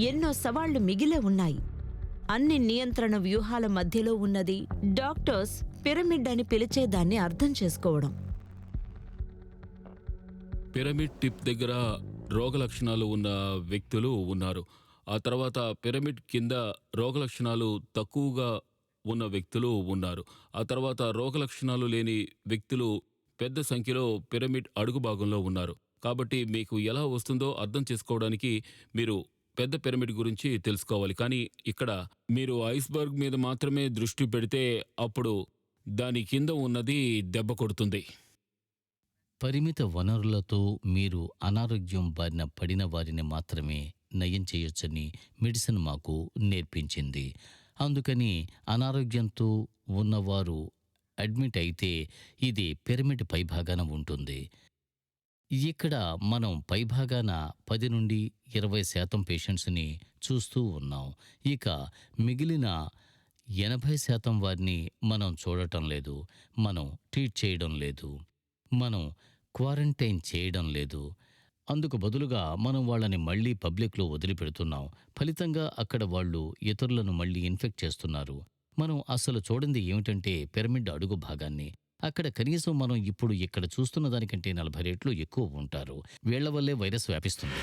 ఎన్నో సవాళ్లు మిగిలే ఉన్నాయి. అన్ని నియంత్రణ వ్యూహాల మధ్యలో ఉన్నది డాక్టర్స్ పిరమిడ్ అని పిలిచేదాన్ని అర్థం చేసుకోవడం. పిరమిడ్ టిప్ దగ్గర రోగ లక్షణాలు ఉన్న వ్యక్తులు ఉన్నారు. ఆ తర్వాత పిరమిడ్ కింద రోగలక్షణాలు తక్కువగా ఉన్న వ్యక్తులు ఉన్నారు. ఆ తర్వాత రోగలక్షణాలు లేని వ్యక్తులు పెద్ద సంఖ్యలో పిరమిడ్ అడుగు భాగంలో ఉన్నారు. కాబట్టి మీకు ఎలా వస్తుందో అర్థం చేసుకోవడానికి మీరు పెద్ద పిరమిడ్ గురించి తెలుసుకోవాలి. కానీ ఇక్కడ మీరు ఐస్బర్గ్ మీద మాత్రమే దృష్టి పెడితే అప్పుడు దాని కింద ఉన్నది దెబ్బ కొడుతుంది. పరిమిత వనరులతో మీరు అనారోగ్యం బారిన పడిన వారిని మాత్రమే నయం చేయొచ్చని మెడిసిన్ మాకు నేర్పించింది. అందుకని అనారోగ్యంతో ఉన్నవారు అడ్మిట్ అయితే ఇది పిరమిడ్ పైభాగాన ఉంటుంది. ఇక్కడ మనం పైభాగాన 10 నుండి 20% పేషెంట్స్ని చూస్తూ ఉన్నాం. ఇక మిగిలిన 80% వారిని మనం చూడటం లేదు, మనం ట్రీట్ చేయడం లేదు, మనం క్వారంటైన్ చేయడం లేదు. అందుకు బదులుగా మనం వాళ్ళని మళ్ళీ పబ్లిక్లో వదిలిపెడుతున్నాం. ఫలితంగా అక్కడ వాళ్ళు ఇతరులను మళ్ళీ ఇన్ఫెక్ట్ చేస్తున్నారు. మనం అసలు చూడండి ఏమిటంటే పిరమిడ్ అడుగు భాగాన్ని. అక్కడ కనీసం మనం ఇప్పుడు ఇక్కడ చూస్తున్న దానికంటే 40 రెట్లు ఎక్కువ ఉంటారు. వీళ్ల వల్లే వైరస్ వ్యాపిస్తుంది.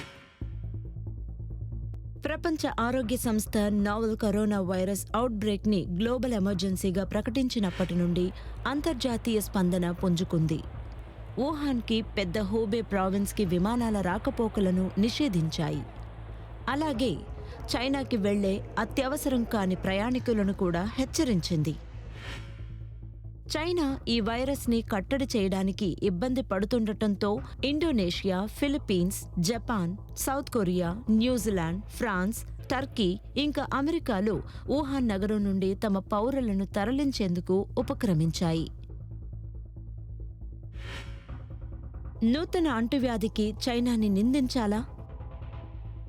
ప్రపంచ ఆరోగ్య సంస్థ నావెల్ కరోనా వైరస్ అవుట్బ్రేక్ని గ్లోబల్ ఎమర్జెన్సీగా ప్రకటించినప్పటి నుండి అంతర్జాతీయ స్పందన పుంజుకుంది. వుహాన్కి పెద్ద హూబే ప్రావిన్స్కి విమానాల రాకపోకలను నిషేధించాయి. అలాగే చైనాకి వెళ్లే అత్యవసరం కాని ప్రయాణికులను కూడా హెచ్చరించింది. చైనా ఈ వైరస్ని కట్టడి చేయడానికి ఇబ్బంది పడుతుండటంతో Indonesia, Philippines, Japan, South Korea, New Zealand, France, Turkey ఇంకా అమెరికాలు వుహాన్ నగరం నుండి తమ పౌరులను తరలించేందుకు ఉపక్రమించాయి. నూతన అంటువ్యాధికి చైనాని నిందించాలా?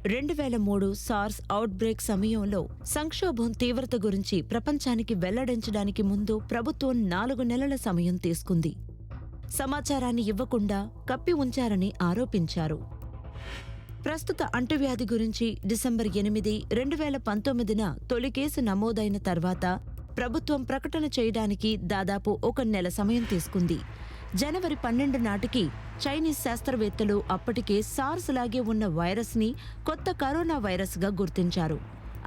2003 సార్స్ అవుట్బ్రేక్ సమయంలో సంక్షోభం తీవ్రత గురించి ప్రపంచానికి వెల్లడించడానికి ముందు ప్రభుత్వం 4 నెలల సమయం తీసుకుంది. సమాచారాన్ని ఇవ్వకుండా కప్పి ఉంచారని ఆరోపించారు. ప్రస్తుత అంటువ్యాధి గురించి డిసెంబర్ 8, 2019న తొలి కేసు నమోదైన తర్వాత ప్రభుత్వం ప్రకటన చేయడానికి దాదాపు 1 నెల సమయం తీసుకుంది. జనవరి 12 నాటికి చైనీస్ శాస్త్రవేత్తలు అప్పటికే సార్స్ లాగే ఉన్న వైరస్ని కొత్త కరోనా వైరస్గా గుర్తించారు.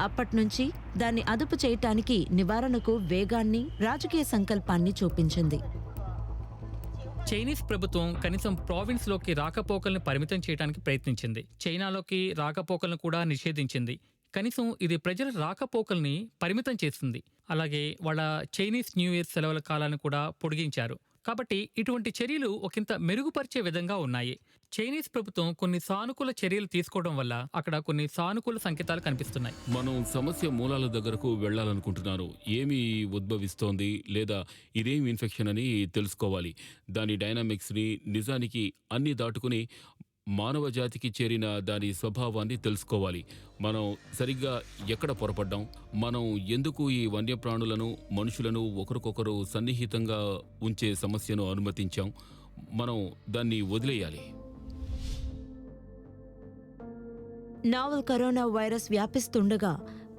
అప్పట్నుంచి దాన్ని అదుపు చేయటానికి నివారణకు వేగాన్ని, రాజకీయ సంకల్పాన్ని చూపించింది. చైనీస్ ప్రభుత్వం కనీసం ప్రావిన్స్లోకి రాకపోకలను పరిమితం చేయడానికి ప్రయత్నించింది. చైనాలోకి రాకపోకలను కూడా నిషేధించింది. కనీసం ఇది ప్రజల రాకపోకల్ని పరిమితం చేస్తుంది. అలాగే వాళ్ళ చైనీస్ న్యూ ఇయర్ సెలవుల కాలాన్ని కూడా పొడిగించారు. కాబట్టి ఇటువంటి చర్యలు ఒకంత మెరుగుపరిచే విధంగా ఉన్నాయి. చైనీస్ ప్రభుత్వం కొన్ని సానుకూల చర్యలు తీసుకోవడం వల్ల అక్కడ కొన్ని సానుకూల సంకేతాలు కనిపిస్తున్నాయి. మనం సమస్య మూలాల దగ్గరకు వెళ్ళాలనుకుంటున్నాను. ఏమి ఉద్భవిస్తోంది లేదా ఇదేం ఇన్ఫెక్షన్ అని తెలుసుకోవాలి. దాని డైనామిక్స్ని, నిజానికి అన్ని దాటుకుని మానవ జాతికి చేరిన దాని స్వభావాన్ని తెలుసుకోవాలి. మనం సరిగ్గా ఎక్కడ పొరపడ్డాం, మనం ఎందుకు ఈ వన్యప్రాణులను, మనుషులను ఒకరికొకరు సన్నిహితంగా ఉంచే సమస్యను అనుమతించాం, మనం దాన్ని వదిలేయాలి. నావెల్ కరోనా వైరస్ వ్యాపిస్తుండగా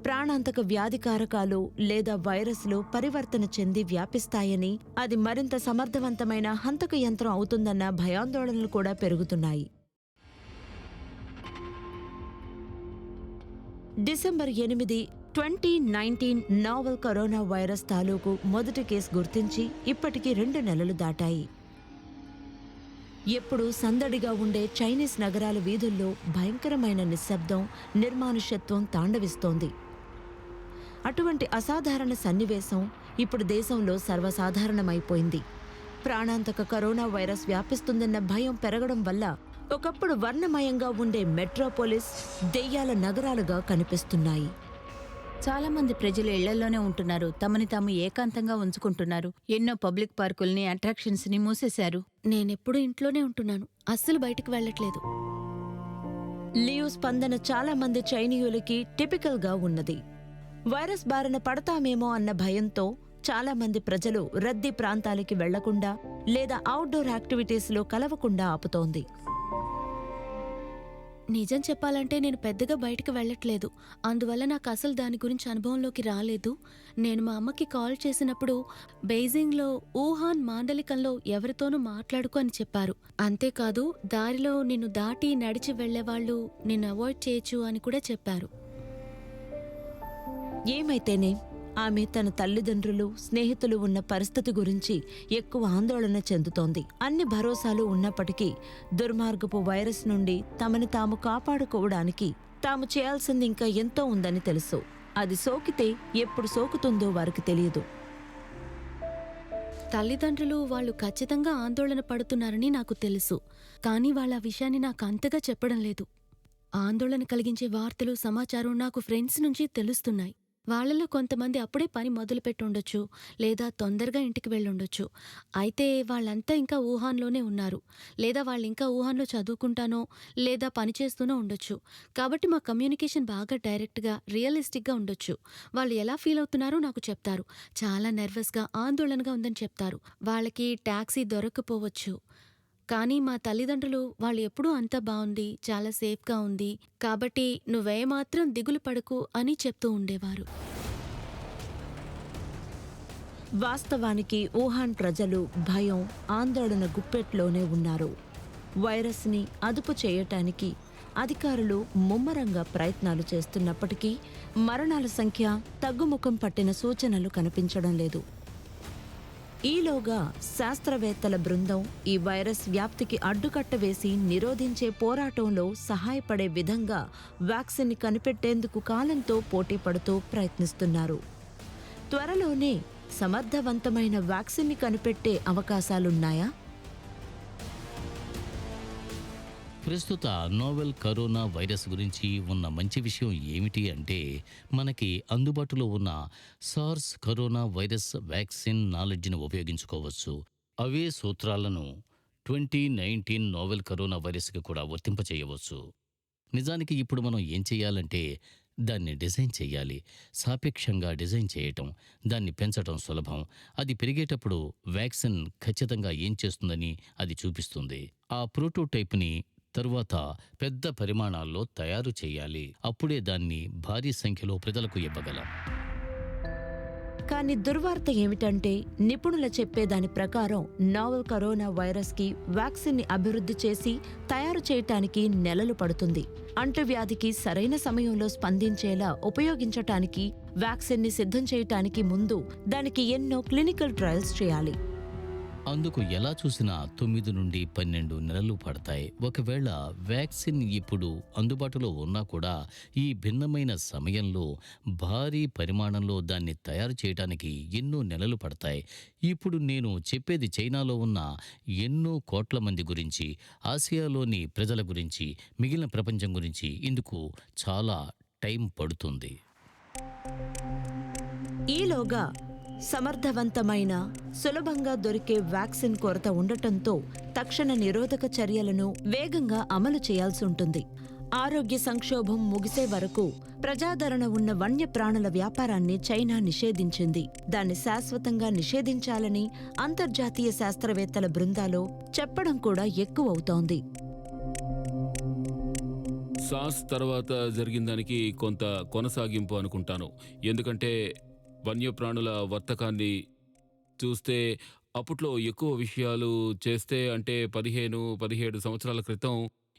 ప్రాణాంతక వ్యాధికారకాలు లేదా వైరస్లు పరివర్తన చెంది వ్యాపిస్తాయని, అది మరింత సమర్థవంతమైన హంతక యంత్రం అవుతుందన్న భయాందోళనలు కూడా పెరుగుతున్నాయి. డిసెంబర్ 8, 2019 నావెల్ కరోనా వైరస్ తాలూకు మొదటి కేసు గుర్తించి ఇప్పటికి 2 నెలలు దాటాయి. ఎప్పుడూ సందడిగా ఉండే చైనీస్ నగరాల వీధుల్లో భయంకరమైన నిశ్శబ్దం, నిర్మానుష్యత్వం తాండవిస్తోంది. అటువంటి అసాధారణ సన్నివేశం ఇప్పుడు దేశంలో సర్వసాధారణమైపోయింది. ప్రాణాంతక కరోనా వైరస్ వ్యాపిస్తుందన్న భయం పెరగడం వల్ల ఒకప్పుడు వర్ణమయంగా ఉండే మెట్రోపోలిస్ దెయ్యాల నగరాలుగా కనిపిస్తున్నాయి. చాలా మంది ప్రజలు ఇళ్లలోనే ఉంటున్నారు. తమని తాము ఏకాంతంగా ఉంచుకుంటున్నారు. ఎన్నో పబ్లిక్ పార్కుల్ని, అట్రాక్షన్స్ ని మూసేశారు. నేనెప్పుడు ఇంట్లోనే ఉంటున్నాను, అస్సలు బయటకు వెళ్ళట్లేదు. లియో స్పందన చాలా మంది చైనీయులకి టిపికల్గా ఉన్నది. వైరస్ బారిన పడతామేమో అన్న భయంతో చాలా మంది ప్రజలు రద్దీ ప్రాంతాలకి వెళ్లకుండా లేదా అవుట్డోర్ యాక్టివిటీస్లో కలవకుండా ఆపుతోంది. నిజం చెప్పాలంటే నేను పెద్దగా బయటకు వెళ్ళట్లేదు. అందువల్ల నాకు అసలు దాని గురించి అనుభవంలోకి రాలేదు. నేను మా అమ్మకి కాల్ చేసినప్పుడు బెయిజింగ్లో వుహాన్ మాండలికంలో ఎవరితోనూ మాట్లాడుకో అని చెప్పారు. అంతేకాదు దారిలో నిన్ను దాటి నడిచి వెళ్లేవాళ్లు నిన్ను అవాయిడ్ చేయొచ్చు అని కూడా చెప్పారు. ఏమైతేనే ఆమె తన తల్లిదండ్రులు, స్నేహితులు ఉన్న పరిస్థితి గురించి ఎక్కువ ఆందోళన చెందుతోంది. అన్ని భరోసాలు ఉన్నప్పటికీ దుర్మార్గపు వైరస్ నుండి తమని తాము కాపాడుకోవడానికి తాము చేయాల్సింది ఇంకా ఎంతో ఉందని తెలుసు. అది సోకితే ఎప్పుడు సోకుతుందో వారికి తెలియదు. తల్లిదండ్రులు వాళ్ళు ఖచ్చితంగా ఆందోళన పడుతున్నారని నాకు తెలుసు, కానీ వాళ్ళ ఆ విషయాన్ని నాకు అంతగా చెప్పడం లేదు. ఆందోళన కలిగించే వార్తలు, సమాచారం నాకు ఫ్రెండ్స్ నుంచి తెలుస్తున్నాయి. వాళ్ళలో కొంతమంది అప్పుడే పని మొదలుపెట్టుండొచ్చు, లేదా తొందరగా ఇంటికి వెళ్ళుండొచ్చు. అయితే వాళ్ళంతా ఇంకా వుహాన్లోనే ఉన్నారు, లేదా వాళ్ళింకా వుహాన్లో చదువుకుంటానో లేదా పనిచేస్తూనో ఉండొచ్చు. కాబట్టి మా కమ్యూనికేషన్ బాగా డైరెక్ట్గా, రియలిస్టిక్గా ఉండొచ్చు. వాళ్ళు ఎలా ఫీల్ అవుతున్నారో నాకు చెప్తారు. చాలా నర్వస్గా, ఆందోళనగా ఉందని చెప్తారు. వాళ్ళకి టాక్సీ దొరక్కపోవచ్చు. కానీ మా తల్లిదండ్రులు వాళ్ళు ఎప్పుడూ అంతా బావుంది, చాలా సేఫ్గా ఉంది, కాబట్టి నువ్వేమాత్రం దిగులు పడకు అని చెప్తూ ఉండేవారు. వాస్తవానికి వుహాన్ ప్రజలు భయం, ఆందోళన గుప్పెట్లోనే ఉన్నారు. వైరస్ని అదుపు చేయటానికి అధికారులు ముమ్మరంగా ప్రయత్నాలు చేస్తున్నప్పటికీ మరణాల సంఖ్య తగ్గుముఖం పట్టిన సూచనలు కనిపించడం లేదు. ఈలోగా శాస్త్రవేత్తల బృందం ఈ వైరస్ వ్యాప్తికి అడ్డుకట్ట వేసి నిరోధించే పోరాటంలో సహాయపడే విధంగా వ్యాక్సిన్ని కనిపెట్టేందుకు కాలంతో పోటీ పడుతూ ప్రయత్నిస్తున్నారు. త్వరలోనే సమర్థవంతమైన వ్యాక్సిన్ని కనిపెట్టే అవకాశాలున్నాయా? ప్రస్తుత నోవెల్ కరోనా వైరస్ గురించి ఉన్న మంచి విషయం ఏమిటి అంటే, మనకి అందుబాటులో ఉన్న సార్స్ కరోనా వైరస్ వ్యాక్సిన్ నాలెడ్జ్ని ఉపయోగించుకోవచ్చు. అవే సూత్రాలను 2019 నోవెల్ కరోనా వైరస్కి కూడా వర్తింపచేయవచ్చు. నిజానికి ఇప్పుడు మనం ఏం చేయాలంటే దాన్ని డిజైన్ చేయాలి. సాపేక్షంగా డిజైన్ చేయటం, దాన్ని పెంచటం సులభం. అది పెరిగేటప్పుడు వ్యాక్సిన్ ఖచ్చితంగా ఏం చేస్తుందని అది చూపిస్తుంది. ఆ ప్రోటోటైప్ని తరువాత పెద్ద పరిమాణాల్లో తయారు చేయాలి. అప్పుడే దాన్ని భారీ సంఖ్యలో ప్రజలకు ఇవ్వగలం. కానీ దుర్వార్త ఏమిటంటే, నిపుణుల చెప్పేదాని ప్రకారం నోవెల్ కరోనా వైరస్కి వ్యాక్సిన్ని అభివృద్ధి చేసి తయారు చేయటానికి నెలలు పడుతుంది. అంటువ్యాధికి సరైన సమయంలో స్పందించేలా ఉపయోగించటానికి వ్యాక్సిన్ని సిద్ధం చేయటానికి ముందు దానికి ఎన్నో క్లినికల్ ట్రయల్స్ చేయాలి. అందుకు ఎలా చూసినా 9 నుండి 12 నెలలు పడతాయి. ఒకవేళ వ్యాక్సిన్ ఇప్పుడు అందుబాటులో ఉన్నా కూడా ఈ భిన్నమైన సమయంలో భారీ పరిమాణంలో దాన్ని తయారు చేయడానికి ఎన్నో నెలలు పడతాయి. ఇప్పుడు నేను చెప్పేది చైనాలో ఉన్న ఎన్నో కోట్ల మంది గురించి, ఆసియాలోని ప్రజల గురించి, మిగిలిన ప్రపంచం గురించి. ఇందుకు చాలా టైం పడుతుంది. ఈలోగా సమర్థవంతమైన, సులభంగా దొరికే వ్యాక్సిన్ కొరత ఉండటంతో తక్షణ నిరోధక చర్యలను వేగంగా అమలు చేయాల్సి ఉంటుంది. ఆరోగ్య సంక్షోభం ముగిసే వరకు ప్రజాదరణ ఉన్న వన్యప్రాణుల వ్యాపారాన్ని చైనా నిషేధించింది. దాన్ని శాశ్వతంగా నిషేధించాలని అంతర్జాతీయ శాస్త్రవేత్తల బృందాలు చెప్పడం కూడా ఎక్కువవుతోంది. సార్స్ తర్వాత జరిగిన దానికి కొంత కొనసాగింపు అనుకుంటాను. ఎందుకంటే వన్యప్రాణుల వర్తకాన్ని చూస్తే అప్పట్లో ఎక్కువ విషయాలు చేస్తే, అంటే 15-17 సంవత్సరాల క్రితం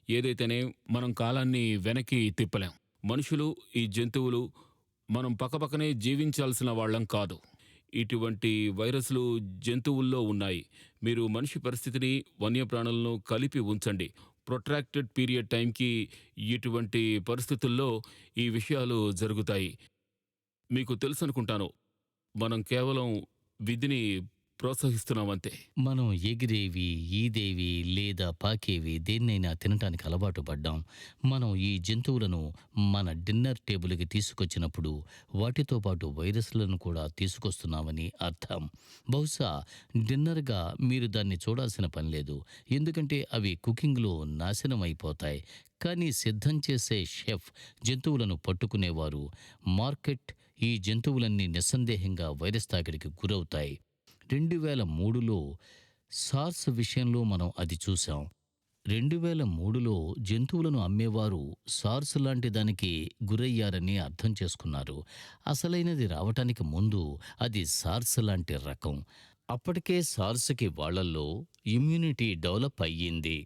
ఏదైతేనే మనం కాలాన్ని వెనక్కి తిప్పలేం. మనుషులు, ఈ జంతువులు మనం పక్కపక్కనే జీవించాల్సిన వాళ్ళం కాదు. ఇటువంటి వైరస్లు జంతువుల్లో ఉన్నాయి. మీరు మనిషి పరిస్థితిని, వన్యప్రాణులను కలిపి ఉంచండి. ప్రొట్రాక్టెడ్ పీరియడ్ టైంకి ఇటువంటి పరిస్థితుల్లో ఈ విషయాలు జరుగుతాయి. మీకు తెలుసు అనుకుంటాను, మనం కేవలం విధిని ప్రోత్సహిస్తున్నామంతే. మనం ఎగిరేవి, ఈదేవి లేదా పాకేవి దేన్నైనా తినటానికి అలవాటు పడ్డాం. మనం ఈ జంతువులను మన డిన్నర్ టేబుల్కి తీసుకొచ్చినప్పుడు వాటితో పాటు వైరస్లను కూడా తీసుకొస్తున్నామని అర్థం. బహుశా డిన్నర్గా మీరు దాన్ని చూడాల్సిన పని లేదు, ఎందుకంటే అవి కుకింగ్లో నాశనం అయిపోతాయి. కానీ సిద్ధం చేసే షెఫ్, జంతువులను పట్టుకునేవారు, మార్కెట్ ఈ జంతువులన్నీ నిస్సందేహంగా వైరస్ తాకిడికి గురవుతాయి. 2003లో సార్స్ విషయంలో మనం అది చూసాం. 2003లో జంతువులను అమ్మేవారు సార్స్ లాంటి దానికి గురయ్యారని అర్థం చేసుకున్నారు. అసలైనది రావటానికి ముందు అది సార్స్ లాంటి రకం. అప్పటికే సార్స్కి వాళ్ళల్లో ఇమ్యూనిటీ డెవలప్ అయ్యింది.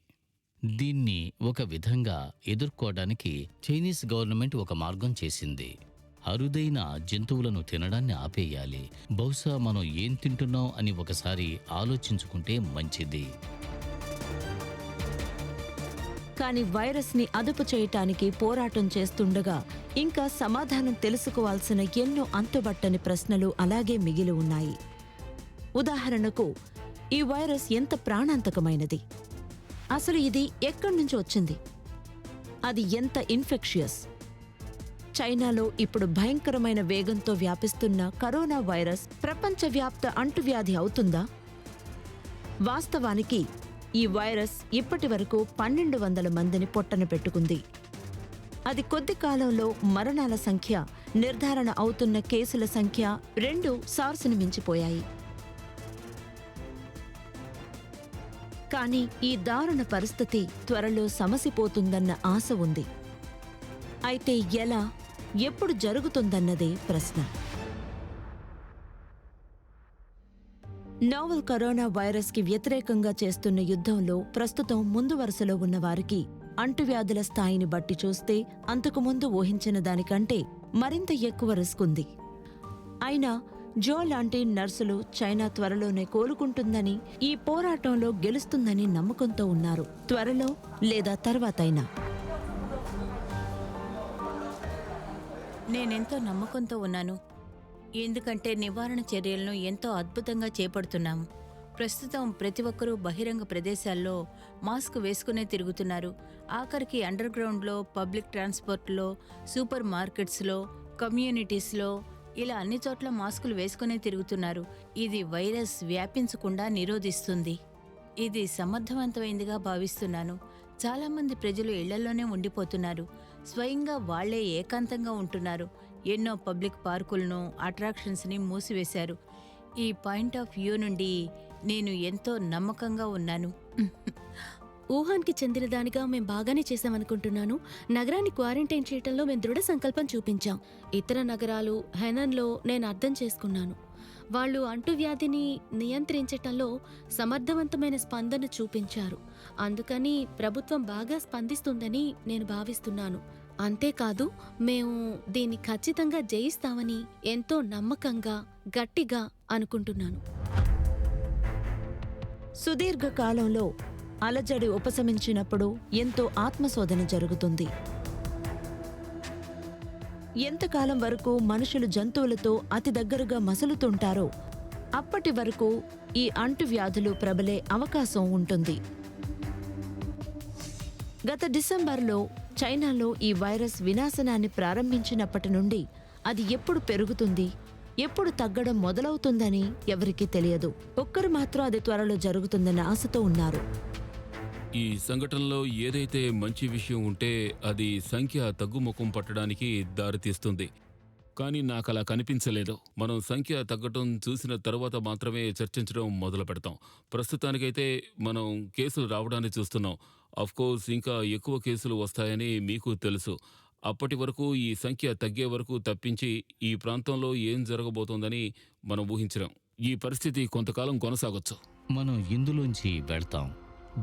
దీన్ని ఒక విధంగా ఎదుర్కోవడానికి చైనీస్ గవర్నమెంట్ ఒక మార్గం చేసింది. అరుదైన జంతువులను తినడాన్ని ఆపేయాలి. బహుశా మనం ఏం తింటున్నాం అని ఒకసారి ఆలోచించుకుంటే మంచిది. కానీ వైరస్ని అదుపు చేయటానికి పోరాటం చేస్తుండగా ఇంకా సమాధానం తెలుసుకోవాల్సిన ఎన్నో అంతుబట్టని ప్రశ్నలు అలాగే మిగిలి ఉన్నాయి. ఉదాహరణకు, ఈ వైరస్ ఎంత ప్రాణాంతకమైనది? అసలు ఇది ఎక్కడి నుంచి వచ్చింది? అది ఎంత ఇన్ఫెక్షియస్? చైనాలో ఇప్పుడు భయంకరమైన వేగంతో వ్యాపిస్తున్న కరోనా వైరస్ ప్రపంచవ్యాప్త అంటువ్యాధి అవుతుందా? వాస్తవానికి ఈ వైరస్ ఇప్పటి వరకు 1200 మందిని పొట్టన పెట్టుకుంది. అది కొద్ది కాలంలో మరణాల సంఖ్య, నిర్ధారణ అవుతున్న కేసుల సంఖ్య 2 సార్స్ని మించిపోయాయి. కానీ ఈ దారుణ పరిస్థితి త్వరలో సమసిపోతుందన్న ఆశ ఉంది. అయితే ఎలా, ఎప్పుడు జరుగుతుందన్నదే ప్రశ్న. నోవెల్ కరోనా వైరస్కి వ్యతిరేకంగా చేస్తున్న యుద్ధంలో ప్రస్తుతం ముందు వరుసలో ఉన్న వారికి అంటువ్యాధుల స్థాయిని బట్టి చూస్తే అంతకుముందు ఊహించిన దానికంటే మరింత ఎక్కువ రిస్క్ ఉంది. అయినా జో లాంటి నర్సులు చైనా త్వరలోనే కోలుకుంటుందని, ఈ పోరాటంలో గెలుస్తుందని నమ్మకంతో ఉన్నారు. త్వరలో లేదా తర్వాతైనా. నేనెంతో నమ్మకంతో ఉన్నాను, ఎందుకంటే నివారణ చర్యలను ఎంతో అద్భుతంగా చేపడుతున్నాము. ప్రస్తుతం ప్రతి ఒక్కరూ బహిరంగ ప్రదేశాల్లో మాస్క్ వేసుకునే తిరుగుతున్నారు. ఆఖరికి అండర్ గ్రౌండ్లో, పబ్లిక్ ట్రాన్స్పోర్ట్లో, సూపర్ మార్కెట్స్లో, కమ్యూనిటీస్లో, ఇలా అన్ని చోట్ల మాస్కులు వేసుకునే తిరుగుతున్నారు. ఇది వైరస్ వ్యాపించకుండా నిరోధిస్తుంది. ఇది సమర్థవంతమైందిగా భావిస్తున్నాను. చాలామంది ప్రజలు ఇళ్లలోనే ఉండిపోతున్నారు. స్వయంగా వాళ్లే ఏకాంతంగా ఉంటున్నారు. ఎన్నో పబ్లిక్ పార్కులను, అట్రాక్షన్స్ని మూసివేశారు. ఈ పాయింట్ ఆఫ్ వ్యూ నుండి నేను ఎంతో నమ్మకంగా ఉన్నాను. వుహాన్కి చెందినదానిగా మేం బాగానే చేశామనుకుంటున్నాను. నగరాన్ని క్వారంటైన్ చేయటంలో మేం దృఢ సంకల్పం చూపించాం. ఇతర నగరాలు, హెనన్లో నేను అర్థం చేసుకున్నాను. వాళ్ళు అంటువ్యాధిని నియంత్రించటంలో సమర్థవంతమైన స్పందన చూపించారు. అందుకని ప్రభుత్వం బాగా స్పందిస్తుందని నేను భావిస్తున్నాను. అంతేకాదు, మేము దీన్ని ఖచ్చితంగా జయిస్తామని ఎంతో నమ్మకంగా, గట్టిగా అనుకుంటున్నాను. సుదీర్ఘకాలంలో అలజడి ఉపశమించినప్పుడు ఎంతో ఆత్మశోధన జరుగుతుంది. ఎంతకాలం వరకు మనుషులు జంతువులతో అతి దగ్గరగా మసులుతుంటారో అప్పటి వరకు ఈ అంటువ్యాధులు ప్రబలే అవకాశం ఉంటుంది. గత డిసెంబర్లో చైనాలో ఈ వైరస్ వినాశనాన్ని ప్రారంభించినప్పటి నుండి అది ఎప్పుడు పెరుగుతుంది, ఎప్పుడు తగ్గడం మొదలవుతుందని ఎవరికీ తెలియదు. ఒక్కరు మాత్రం అది త్వరలో జరుగుతుందన్న ఆశతో ఉన్నారు. ఈ సంఘటనలో ఏదైతే మంచి విషయం ఉంటే అది సంఖ్య తగ్గుముఖం పట్టడానికి దారితీస్తుంది. కానీ నాకు అలా కనిపించలేదు. మనం సంఖ్య తగ్గటం చూసిన తర్వాత మాత్రమే చర్చించడం మొదలు పెడతాం. ప్రస్తుతానికైతే మనం కేసులు రావడాన్ని చూస్తున్నాం. అఫ్కోర్స్ ఇంకా ఎక్కువ కేసులు వస్తాయని మీకు తెలుసు. అప్పటి వరకు ఈ సంఖ్య తగ్గే వరకు తప్పించి ఈ ప్రాంతంలో ఏం జరగబోతోందని మనం ఊహించలేం. ఈ పరిస్థితి కొంతకాలం కొనసాగొచ్చు. మనం ఇందులోంచి వెళ్తాం,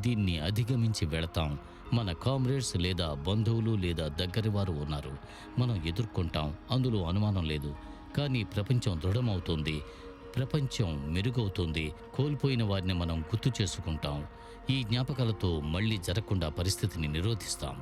దీన్ని అధిగమించి వెళతాం. మన కామ్రేడ్స్ లేదా బంధువులు లేదా దగ్గరవారు ఉన్నారు. మనం ఎదుర్కొంటాం, అందులో అనుమానం లేదు. కానీ ప్రపంచం దృఢమవుతుంది, ప్రపంచం మెరుగవుతుంది. కోల్పోయిన వారిని మనం గుర్తు చేసుకుంటాం. ఈ జ్ఞాపకాలతో మళ్ళీ జరగకుండా పరిస్థితిని నిరోధిస్తాం.